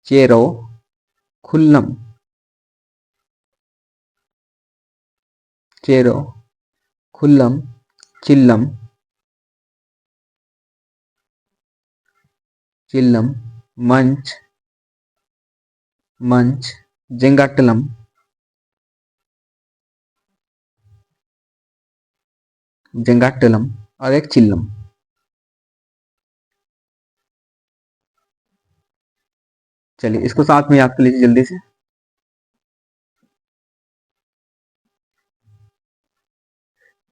Speaker 1: चेरो खुल्लम, चेरो खुल्लम चिल्लम, चिल्लम मंच, मंच जेंगाटलम, जेंगाटलम। और एक चिल्लम। चलिए इसको साथ में याद कर लीजिए जल्दी से।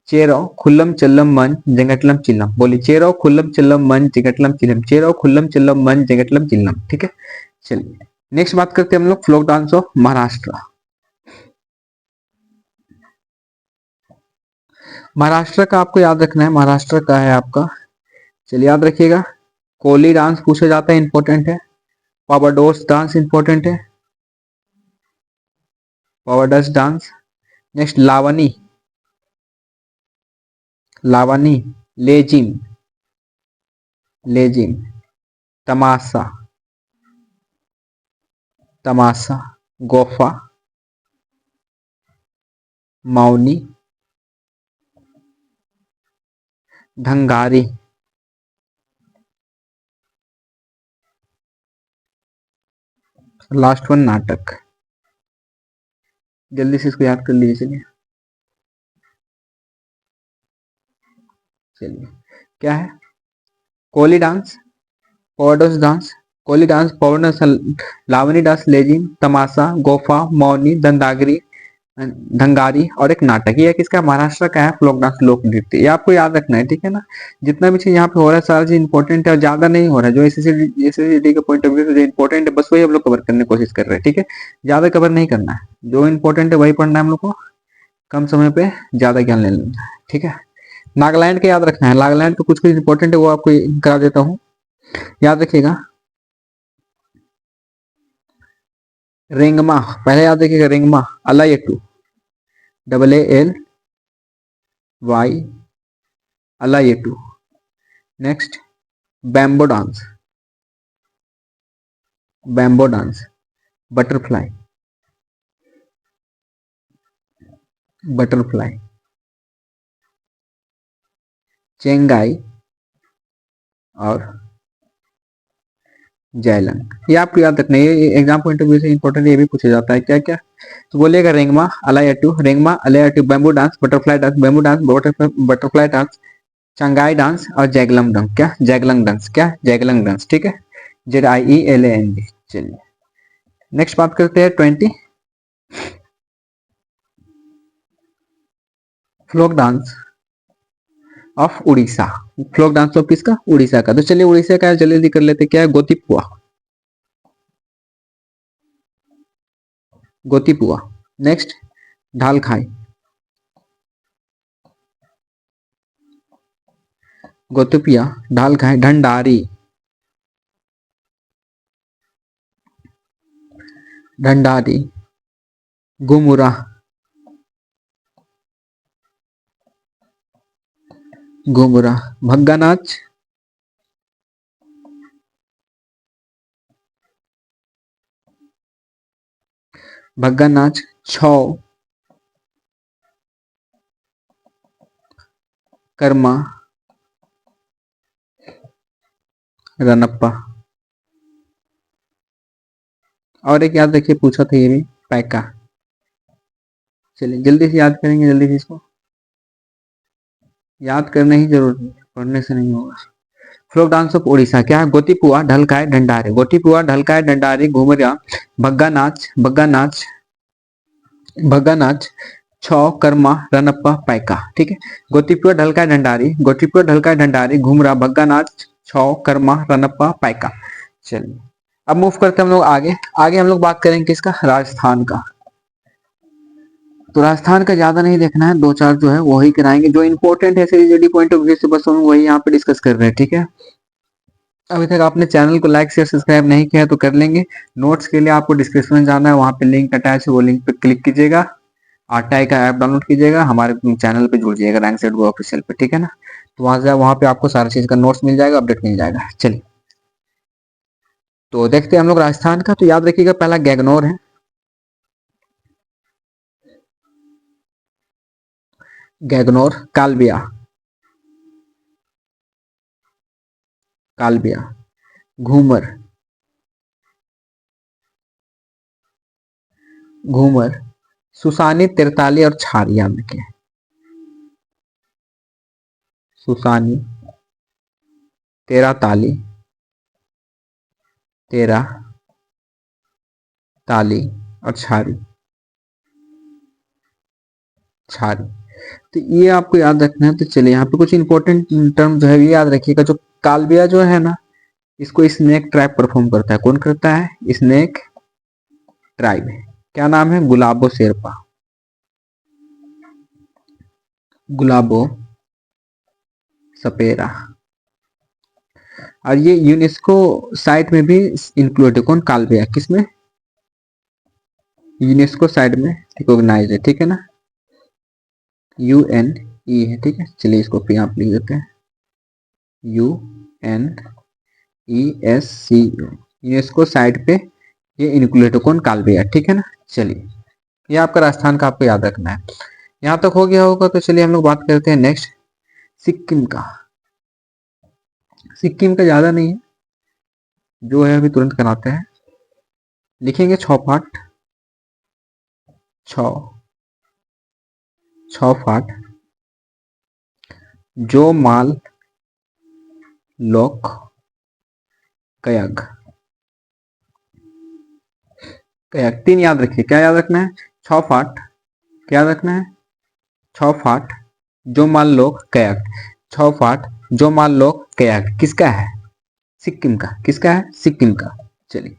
Speaker 1: चेरो खुल्लम चिल्लम मन जेंगटलम चिल्लम। बोली, चेरो खुल्लम चिल्लम मन जेंगटलम चिल्लम, चेरो खुल्लम चिल्लम मन जेंगटलम चिल्लम। ठीक है। चलिए नेक्स्ट बात करते हैं हम लोग folk dance of Maharashtra. Maharashtra का आपको याद रखना है, महाराष्ट्र का है आपका, चलिए याद रखिएगा। कोली डांस पूछा जाता है, इंपॉर्टेंट है। पावाडोस डांस इंपॉर्टेंट है, पावाडोस डांस। नेक्स्ट लावनी, लावनी, लेजिम, लेजिम, तमाशा, तमाशा, गोफा, मौनी, ढंगारी। लास्ट वन नाटक। जल्दी से इसको याद कर लीजिए। चलिए, चलिए क्या है? Koli dance, Povadas dance, Koli dance, Povadas, Lavani dance, Lezim, Tamasha, Gofa, Mauni, दंदागरी, ढंगारी और एक नाटक। ये किसका? महाराष्ट्र का है फ्लोक डांस, लोक नृत्य। ये आपको याद रखना है। ठीक है ना? जितना भी चीज यहाँ पे हो रहा है सारा चीज इंपॉर्टेंट है, और ज्यादा नहीं हो रहा है। जो एसएससीडी के पॉइंट ऑफ व्यू से जो इंपॉर्टेंट है बस वही हम लोग कवर करने की कोशिश कर रहे हैं। ठीक है, ज्यादा कवर नहीं करना है, जो इंपॉर्टेंट है वही पढ़ना है हम लोग को, कम समय पे ज्यादा ज्ञान ले लेना है। ठीक है। नागालैंड का याद रखना है, नागालैंड का कुछ कुछ इंपॉर्टेंट है वो आपको करा देता हूँ, याद रखिएगा। रेंगमा, पहले याद रखिएगा, Rengma, Alaytu, AALY, Alaytu. Next bamboo dance, bamboo dance, butterfly, butterfly, Changai और जैलंग, ये आपको याद रखना है, ये एग्जाम पॉइंट ऑफ व्यू से इंपॉर्टेंट, ये भी पूछा जाता है क्या क्या। तो बोलिएगा Rengma Alaytu, Rengma Alaytu, bamboo dance, bamboo dance, butterfly dance, Changai dance और जैगलम डांस, क्या जैगलंग डांस, क्या जैगलंग डांस, ठीक है, ZIELANG। चलिए नेक्स्ट बात करते हैं 20, folk dance of Orissa, folk dance of किसका, उड़ीसा का। तो चलिए उड़ीसा का जल्दी जल्दी कर लेते, क्या है, गोतीपुआ, गोतीपुआ। नेक्स्ट ढाल खाई, गोतुपिया, ढाल खाई, ढंडारी, ढंडारी, गुमुरा, गुमुरा, भग्गा नाच, भग्गा नाच, छौ, कर्मा, रनप्पा। और एक याद रखिए, पूछा था ये भी, पैका। चलिए जल्दी से याद करेंगे, जल्दी से इसको याद करना ही जरूरी है, पढ़ने से नहीं होगा। फ्लोक डांस ऑफ उड़ीसा क्या है, गोतीपुआ, ढलकाए, ढंडारे, गोतीपुआ, ढलकाए, ढंडारी, घुमरिया, भग्गा नाच, भग्गा नाच, भग्गा नाच, छौ, कर्मा, रनप्पा, पैका, ठीक है। गोतीपुआ, ढलकाए, ढंडारी, गोतीपुआ, ढलकाए, ढंडारी, घुमरा, भग्गा नाच, छौ, कर्मा, रनप्पा, पैका। चलिए अब मूव करते हैं हम लोग आगे। आगे हम लोग बात करेंगे किसका, राजस्थान का। तो राजस्थान का ज्यादा नहीं देखना है, दो चार जो है वही कराएंगे, जो इंपॉर्टेंट है सीरीज पॉइंट ऑफ व्यू से, बस हम वही यहाँ पे डिस्कस कर रहे हैं, ठीक है। अभी तक आपने चैनल को लाइक शेयर सब्सक्राइब नहीं किया है तो कर लेंगे। नोट्स के लिए आपको डिस्क्रिप्शन में जाना है, वहाँ पे लिंक अटैच है, वो लिंक पे क्लिक कीजिएगा, आरटीआई का ऐप डाउनलोड कीजिएगा, हमारे चैनल पे जुड़ जाइएगा, रैंक सेट गो ऑफिशियल पे, ठीक है ना। तो वहां से वहाँ पे आपको सारा चीज का नोट्स मिल जाएगा, अपडेट मिल जाएगा। चलिए तो देखते हैं हम लोग राजस्थान का। तो याद रखिएगा पहला गैगनोर है, गैगनोर, कालबिया, कालबिया, घूमर, घूमर, सुसानी, तिरताली और छारी, याद रखिए, सुसानी, तेरा ताली, तेरा ताली और छारी, छारी। तो ये आपको याद रखना है। तो चलिए यहाँ पे कुछ इंपॉर्टेंट टर्म जो है ये याद रखिएगा। जो कालबिया जो है ना, इसको स्नेक ट्राइब परफॉर्म करता है, कौन करता है, स्नेक ट्राइब। क्या नाम है, गुलाबो शेरपा, गुलाबो सपेरा। और ये यूनेस्को साइट में भी इंक्लूड है, कौन, कालबिया, किसमें, यूनेस्को साइट में रिकॉग्नाइज है, ठीक है ना, UN है, ठीक है। चलिए इसको फिर आप लिख देते हैं, UNESCO, यूनेस्को साइट पे ये इंक्लूड है, कौन, कालबिया, ठीक है ना। चलिए ये आपका राजस्थान का आपको याद रखना है। यहाँ तक हो गया होगा। तो चलिए हम लोग बात करते हैं नेक्स्ट सिक्किम का। सिक्किम का ज्यादा नहीं है, जो है अभी तुरंत कराते हैं, लिखेंगे छौ फाट, छौ, छौ फाट, जो माल लोक कयग, कयग, तीन याद रखिए, क्या याद रखना है, छौ फाट, क्या याद रखना है, छौ फाट, जो माल लोक कयग, छौ फाट, जो माल लोक कयग, किसका है, सिक्किम का, किसका है, सिक्किम का। चलिए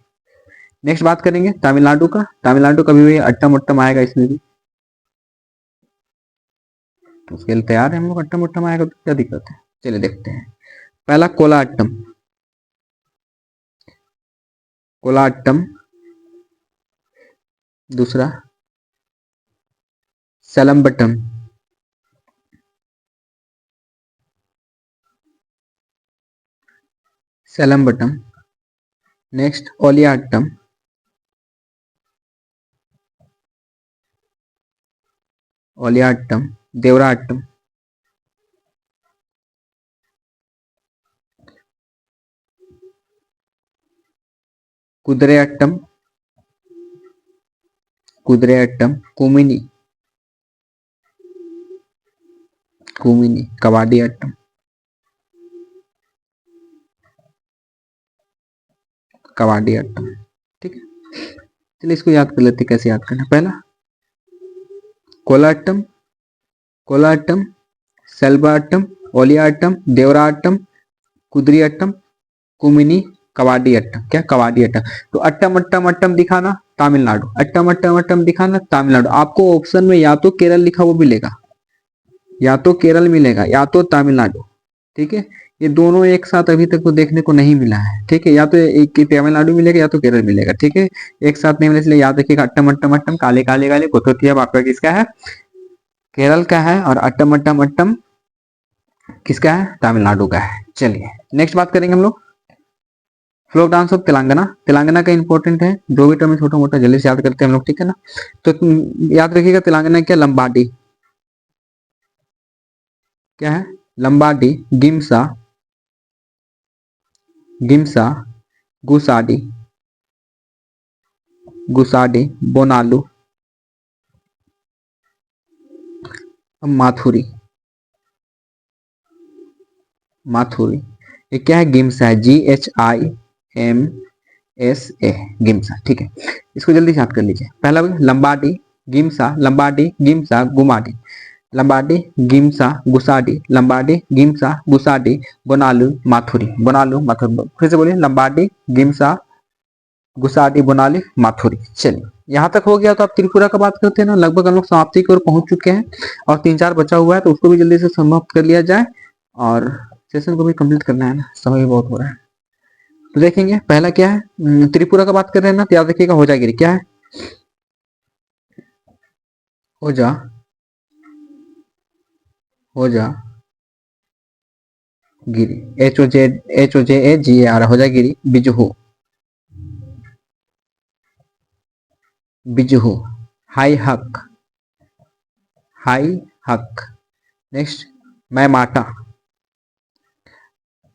Speaker 1: नेक्स्ट बात करेंगे तमिलनाडु का। तमिलनाडु का भी अट्टम उट्टम आएगा इसमें भी, तो उसके लिए तैयार है हम लोग, अट्टम उट्टम आएगा तो क्या दिक्कत है। चलिए देखते हैं, पहला कोला अट्टम, कोला अट्टम, दूसरा सलम्बट्टम, सलम्बट्टम, नेक्स्ट ओलियाट्टम, ओलियाट्टम, देवराट्टम, कुदरे अट्टम, कुदरे अट्टम, कुमिनी, कुमिनी, कबाडी अट्टम, कबाडी अट्टम। ठीक है, चलिए इसको याद कर लेते, कैसे याद करना। पहला कोलाट्टम, कोलाट्टम, सेल्वाट्टम, ओलियाट्टम, देवराट्टम, कुदरी अट्टम, कुमिनी, कबाडी अट्टम। क्या कबाडी अट्टम। तो अट्टम अट्टम अट्टम दिखाना तमिलनाडु, अट्टम अट्टम अट्टम दिखाना तमिलनाडु। आपको ऑप्शन में या तो केरल लिखा वो मिलेगा, या तो केरल मिलेगा, या तो तमिलनाडु। ठीक है, ये दोनों एक साथ अभी तक तो देखने को नहीं मिला है। ठीक है, या तो एक तमिलनाडु मिलेगा या तो केरल मिलेगा। ठीक है, एक साथ नहीं मिले, इसलिए याद रखिएगा अट्टम अट्टम अट्टम, काले काले काले, कोथोतिया आपका किसका है, केरल का है, और अट्टम अट्टम अट्टम किसका है, तमिलनाडु का है। चलिए नेक्स्ट बात करेंगे हम लोग folk dance of Telangana. Telangana का इंपॉर्टेंट है, जो भी टर्म छोटा मोटा जल्दी से याद करते हैं हम लोग। ठीक है ना, तो याद रखिएगा तेलंगाना क्या, लंबाडी, क्या है, लंबाडी, गिमसा, गिमसा, गुसाडी, गुसाडी, बोनालू, माथुरी, माथुरी। ये क्या है, गिमसा है, GHIMSA, गिमसा। ठीक है, इसको जल्दी से याद कर लीजिए। पहला लंबाडी, गिमसा, लंबाडी, गिमसा, गुमाडी, लंबाडी, गिमसा, गुसाडी, लंबाडी, गिमसा, गुसाडी, बोनालू, माथुरी, बोनालू, माथुरी। फिर से बोलिए, लंबाडी, गिमसा, गुसाडी, बोनाली, माथुरी। चलिए यहाँ तक हो गया, तो आप त्रिपुरा का बात करते हैं ना, लगभग हम लोग समाप्ति की ओर पहुंच चुके हैं, और 3-4 बचा हुआ है, तो उसको भी जल्दी से समाप्त कर लिया जाए, और सेशन को भी कंप्लीट करना है ना, समय भी बहुत हो रहा है। तो देखेंगे पहला क्या है, त्रिपुरा का बात कर रहे हैं ना, तो याद रखिएगा होजागिरी। क्या है, होजा, होजा गिरी, HOJAGAR, होजागिरी, बिजहू, बिजहू, हाई हक, हाई हक। नेक्स्ट, मैं माटा,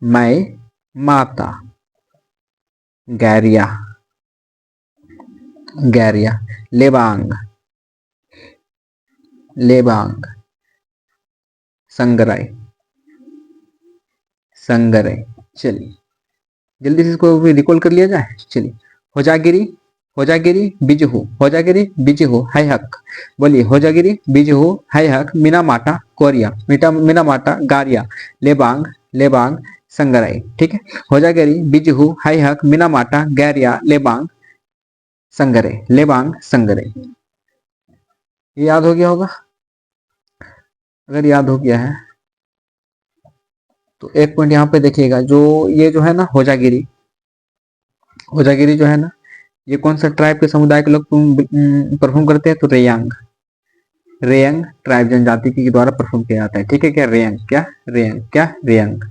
Speaker 1: मैं माता, गैरिया, गैरिया, लेबांग, लेबांग, संगराय, संगराय। चलिए जल्दी से इसको भी रिकॉल कर लिया जाए। चलिए, होजागिरी, होजागिरी, बिजहू, होजागिरी, बिजहू, हाई हक। बोलिए, होजागिरी, बिजहू, हाई हक, मीना माटा, कोरिया, मीना माटा, गारिया, लेबांग, लेबांग, संगराई। ठीक है, होजागिरी, बिजहू, हाई हक, मीना माटा, गैरिया, लेबांग, संगरे, लेबांग, संगरे। ये याद हो गया होगा। अगर याद हो गया है तो एक पॉइंट यहाँ पे देखिएगा, जो ये जो है ना होजागिरी, होजागिरी जो है ना, ये कौन सा ट्राइब के समुदाय के लोग परफॉर्म करते हैं, तो रेयांग, रेयंग ट्राइब जनजाति के द्वारा परफॉर्म किया जाता है। ठीक है, क्या रेयंग, क्या रेयंग, क्या रेयंग,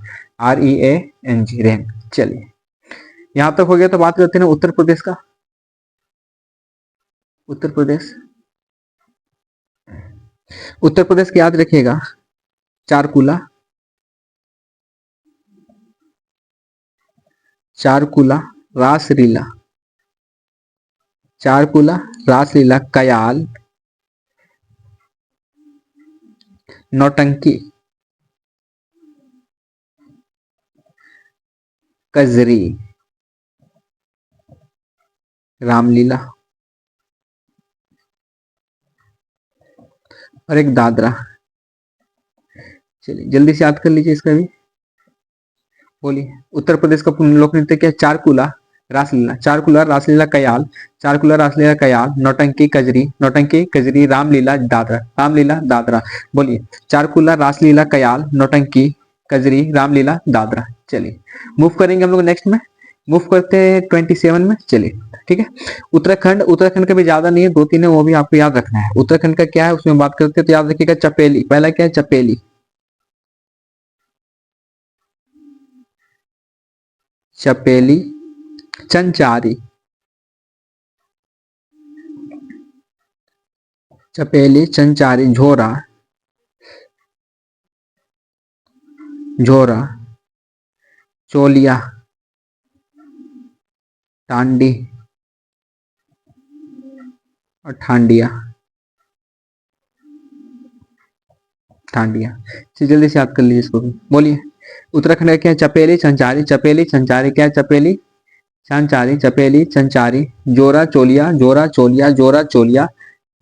Speaker 1: REANG, रेयंग। चलिए यहां तक हो गया, तो बात करते हैं उत्तर प्रदेश का। उत्तर प्रदेश, उत्तर प्रदेश की याद रखिएगा, चारकुला, चारकुला, रासलीला, चारकुला, रासलीला, कयाल, नौटंकी, कजरी, रामलीला, और एक दादरा। चलिए जल्दी से याद कर लीजिए इसका भी। बोलिए, उत्तर प्रदेश का लोक नृत्य क्या है, चारकुला, रासलीला, चारकुला, रासलीला, कयाल, चारकुला, रासलीला, कयाल, नौटंकी, कजरी, नौटंकी, कजरी, रामलीला, दादरा, रामलीला, दादरा। बोलिए, चारकुला, रासलीला, कयाल, नौटंकी, कजरी, रामलीला, दादरा। चलिए मूव करेंगे हम लोग नेक्स्ट में, मूव करते हैं 27 में। चलिए ठीक है, उत्तराखंड, उत्तराखंड का भी ज्यादा नहीं है, 2-3 है, वो भी आपको याद रखना है। उत्तराखंड का क्या है उसमें बात करते हैं, तो याद रखिएगा चपेली। पहला क्या है, चपेली, चपेली, चंचारी, चपेली, चंचारी, झोरा, झोरा, चोलिया, टांडी और ठांडिया। ठांडिया, चलिए जल्दी से याद कर लीजिए इसको भी, बोलिए। उत्तराखंड का क्या है? चपेली संचारी, चपेली संचारी क्या है? चपेली संचारी, चपेली संचारी। जोरा चोलिया, जोरा चोलिया, जोरा चोलिया।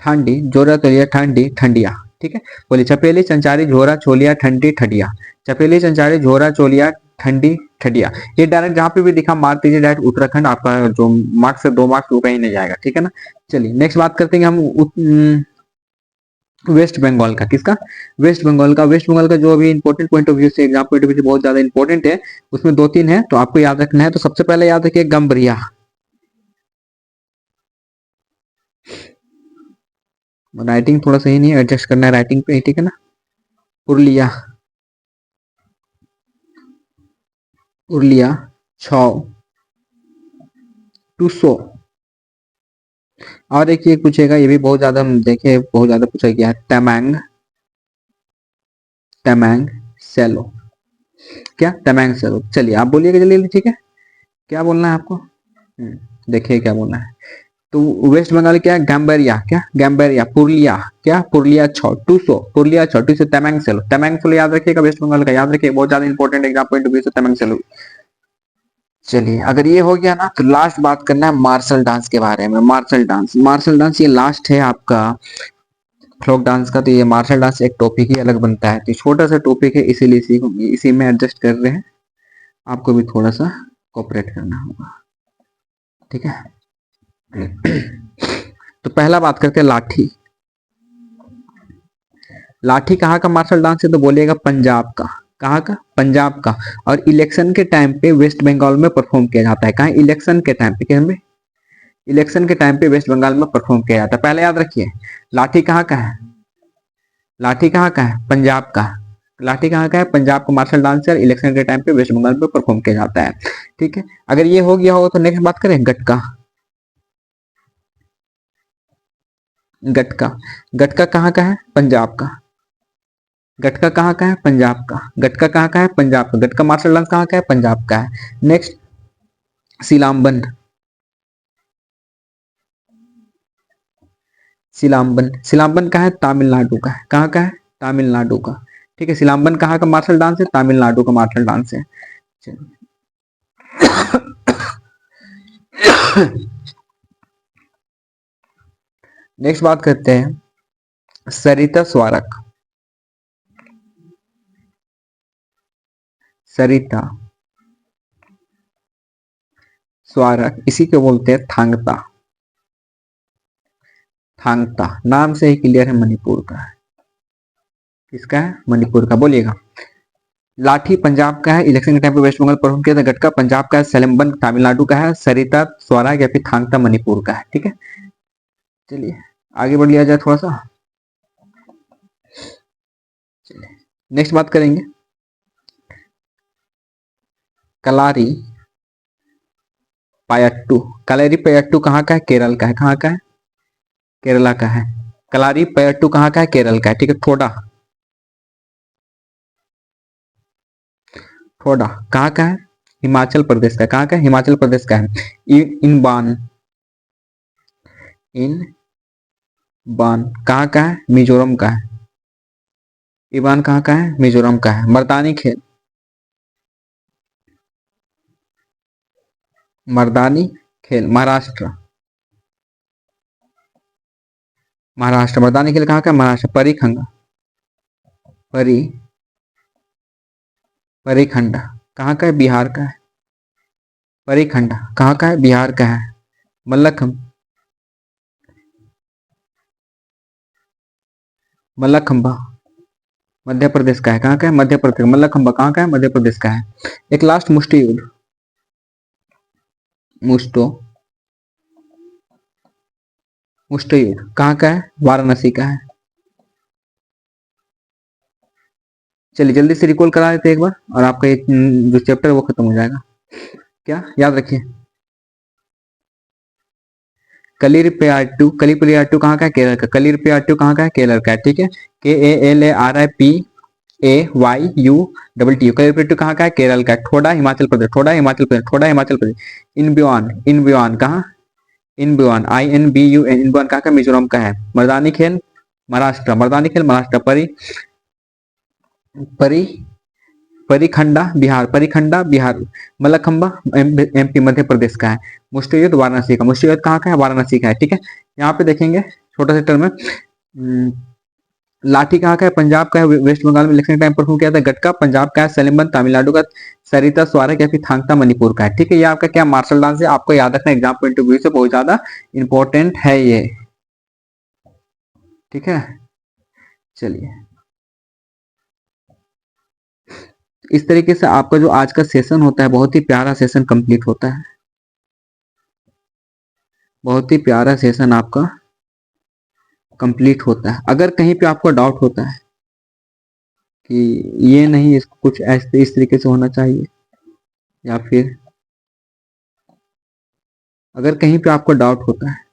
Speaker 1: ठंडी, जोरा चोलिया, ठंडी, ठंडिया। ठीक है, बोलिए। चपेली संचारी, झोरा चोलिया, ठंडी, ठंडिया। चपेली संचारी, झोरा चोलिया, ठंडी, ठंडिया। ये डायरेक्ट जहां पे भी दिखा मार दीजिए, डायरेक्ट उत्तराखंड आपका जो मार्क्स से 2 मार्क्स ऊपर ही नहीं जाएगा, ठीक है ना। चलिए नेक्स्ट बात करते हैं हम वेस्ट बंगाल का। किसका? वेस्ट बंगाल का। वेस्ट बंगाल का जो अभी इंपॉर्टेंट पॉइंट ऑफ व्यू से, एग्जाम पॉइंट ऑफ व्यू से बहुत ज्यादा इंपॉर्टेंट है। उसमें 2-3 है तो आपको याद रखना है। तो सबसे पहले याद रखिए गम्बरिया। राइटिंग थोड़ा सही नहीं है, एडजस्ट करना है राइटिंग पे, ठीक है ना। पुरलिया, पुरलिया। छाव, टूसो। और एक ये पूछेगा, ये भी बहुत ज्यादा हम देखे, बहुत ज्यादा पूछा गया है। तमैंग, तमैंग सेलो। क्या? तमैंग सेलो। चलिए आप बोलिएगा जल्दी जल्दी, ठीक है। क्या बोलना है आपको? देखिए क्या बोलना है। तो वेस्ट बंगाल क्या है? गैम्बेरिया। क्या? गैम्बेरिया। पुरलिया। क्या? पुरलिया छो, टूसो, पुरलिया छो, टूसो, तमैंग सेलो। तमैंग सेलो याद रखिएगा, वेस्ट बंगाल का याद रखिए, बहुत ज्यादा important exam point of view से तमैंग सेलो। चलिए अगर ये हो गया ना, तो लास्ट बात करना है मार्शल डांस के बारे में। मार्शल डांस, मार्शल डांस ये लास्ट है आपका फ्लोक डांस का। तो ये मार्शल डांस एक टॉपिक ही अलग बनता है, तो छोटा सा टॉपिक है, इसीलिए इसी में एडजस्ट कर रहे हैं। आपको भी थोड़ा सा कोऑपरेट करना होगा, ठीक है। तो पहला बात करते हैं लाठी। लाठी कहाँ का मार्शल डांस है? तो बोलिएगा पंजाब का। कहाँ का? पंजाब का। और इलेक्शन के टाइम पे वेस्ट बंगाल में परफॉर्म किया जाता है। कहाँ? इलेक्शन के टाइम पे। क्या? इलेक्शन के टाइम पे वेस्ट बंगाल में परफॉर्म किया जाता है। पहले याद रखिए, लाठी कहाँ का है? लाठी कहाँ का है? पंजाब का। लाठी कहाँ का है? पंजाब का मार्शल डांस है, इलेक्शन के टाइम पे वेस्ट बंगाल में परफॉर्म किया जाता है, ठीक है। अगर ये हो गया होगा तो नेक्स्ट बात करें गटका। गटका, गटका कहाँ का है? पंजाब का। गटका कहाँ का है? पंजाब का। गटका कहाँ का है? पंजाब का। गटका मार्शल डांस कहाँ का है? पंजाब का है। नेक्स्ट सिलाम्बन। सिलाम्बन, सिलाम्बन कहाँ है? तमिलनाडु का है। कहाँ का है? तमिलनाडु का, ठीक है। सिलाम्बन कहाँ का मार्शल डांस है? तमिलनाडु का मार्शल डांस है। नेक्स्ट बात करते हैं सरिता स्वारक। सरिता स्वारक, इसी को बोलते हैं थांगता। थांगता नाम से ही क्लियर है, मणिपुर का है। किसका है? मणिपुर का। बोलिएगा। लाठी पंजाब का है, इलेक्शन के टाइम पे वेस्ट बंगाल परफॉर्म किया था। गटका पंजाब का है, सेलम्बन तमिलनाडु का है, सरिता स्वाराग या फिर थांगता मणिपुर का है, ठीक है। चलिए आगे बढ़ लिया जाए थोड़ा सा। चलिए नेक्स्ट बात करेंगे कलारी पयट्टू। कलारी पयट्टू कहाँ का है? केरल का है। कहाँ का है? केरला का है। कलारी पयट्टू कहाँ का है? केरल का है, ठीक है। थोड़ा, थोड़ा कहाँ का है? हिमाचल प्रदेश का। कहाँ का है? हिमाचल प्रदेश का है। इनबान, इन बान कहाँ का है? मिजोरम का है। ईवान कहाँ का है? मिजोरम का है। मर्दानी खेल, मर्दानी खेल महाराष्ट्र। महाराष्ट्र। मर्दानी खेल कहाँ का है? महाराष्ट्र। परिखंड, परी परिखंड कहाँ का है? बिहार का है। परिखंड कहाँ का है? बिहार का है। मल्लखम, मल्लखंबा मध्य प्रदेश का है। कहाँ का है? मध्य प्रदेश। मल्लखंबा कहाँ का है? मध्य प्रदेश का है। एक लास्ट मुष्टि युद्ध, मुस्टो मुष्टो युद्ध कहाँ का है? वाराणसी का है। चलिए जल्दी से रिकॉल करा देते एक बार, और आपका एक जो चैप्टर है वो खत्म हो जाएगा। क्या याद रखिए? कलिरपयट्टू, कलिपयट्टू कहाँ का है? केरल का। कलिरपयट्टू कहाँ का है? केरल का है, ठीक है। KALARIP AYUTT। कैलकुलेटिव कहाँ का है? केरल का है। ठोडा हिमाचल प्रदेश, ठोडा हिमाचल प्रदेश, ठोडा हिमाचल प्रदेश। इनब्युआन, इनब्युआन कहाँ? इनब्युआन, INBUN, इनब्युआन कहाँ का? मिजोरम का है। मर्दानी खेल महाराष्ट्र, मर्दानी खेल महाराष्ट्र। परी परिखंडा बिहार, परिखंडा बिहार। मलखंबा MP मध्य प्रदेश का है। मुष्टियुद्ध वाराणसी का, मुष्टियुद्ध कहाँ का है? वाराणसी का है। ठीक है, यहाँ पे देखेंगे छोटा सा टर्म में। लाठी कहाँ का है? पंजाब का है। वेस्ट बंगाल में इलेक्शन टाइम परफॉर्म किया था। गटका पंजाब का है। सलिमबन तमिलनाडु का। सरिता स्वारक या फिर थांगता मणिपुर का है। ठीक है, ये आपका क्या मार्शल डांस है, आपको याद रखना एग्जाम पॉइंट ऑफ व्यू से बहुत ज्यादा इंपॉर्टेंट है ये। ठीक है, चलिए इस तरीके से आपका जो आज का सेशन होता है बहुत ही प्यारा सेशन कंप्लीट होता है। बहुत ही प्यारा सेशन आपका कंप्लीट होता है। अगर कहीं पे आपको डाउट होता है कि ये नहीं, इसको कुछ ऐसे इस तरीके से होना चाहिए, या फिर अगर कहीं पे आपको डाउट होता है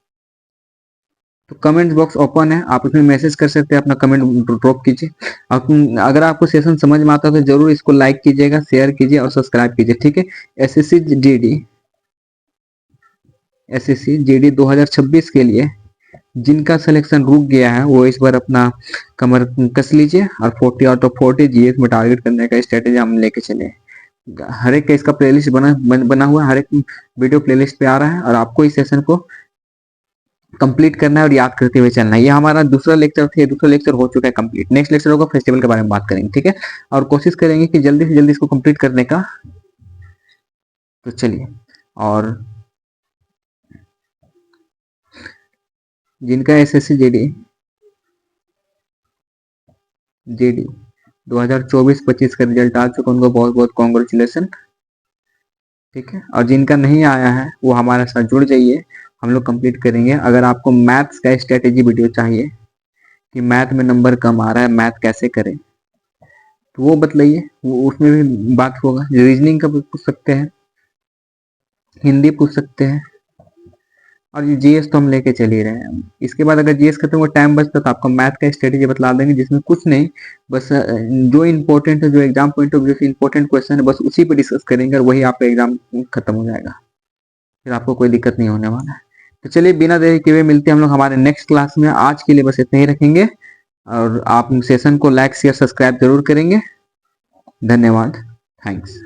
Speaker 1: तो कमेंट बॉक्स ओपन है, आप उसमें मैसेज कर सकते हैं, अपना कमेंट ड्रॉप कीजिए। अगर आपको सेशन समझ में आता है तो जरूर इसको लाइक कीजिएगा, शेयर कीजिए और सब्सक्राइब कीजिए। ठीक है, SSC GD 2026 के लिए जिनका सिलेक्शन रुक गया है वो इस बार अपना कमर कस लीजिए और 40 आउट ऑफ 40 GS में टारगेट करने का स्ट्रेटेजी हम लेके चले। हर एक का इसका प्लेलिस्ट बना हुआ है, हर एक वीडियो प्लेलिस्ट पे आ रहा है और आपको इस सेशन को कंप्लीट करना है और याद करते हुए चलना है। ये हमारा दूसरा लेक्चर था, दूसरा लेक्चर हो चुका है कंप्लीट। नेक्स्ट लेक्चर होगा फेस्टिवल के बारे में बात करेंगे। ठीक है, और कोशिश करेंगे कि जल्दी से जल्दी इसको कंप्लीट करने का। तो चलिए, और जिनका SSC GD 2024-25 का रिजल्ट आ चुका उनको बहुत बहुत कॉन्ग्रेचुलेसन। ठीक है, और जिनका नहीं आया है वो हमारे साथ जुड़ जाइए, हम लोग कंप्लीट करेंगे। अगर आपको मैथ्स का स्ट्रेटेजी वीडियो चाहिए कि मैथ में नंबर कम आ रहा है, मैथ कैसे करें, तो वो बतलाइए, वो उसमें भी बात होगा। रीजनिंग का पूछ सकते हैं, हिंदी पूछ सकते हैं, और ये GS तो हम लेके चल ही रहे हैं। इसके बाद अगर GS खत्म हो टाइम बचता तो आपको मैथ का स्ट्रेटेजी बतला देंगे, जिसमें कुछ नहीं, बस जो इंपॉर्टेंट है, जो एग्जाम पॉइंट ऑफ व्यू से इंपॉर्टेंट क्वेश्चन है, बस उसी पे डिस्कस करेंगे और वही आपका एग्जाम खत्म हो जाएगा, फिर आपको कोई दिक्कत नहीं होने वाला है। तो चलिए बिना देरी के हुए मिलते हैं हम लोग हमारे नेक्स्ट क्लास में। आज के लिए बस इतना ही रखेंगे, और आप सेशन को लाइक शेयर सब्सक्राइब जरूर करेंगे। धन्यवाद, थैंक्स।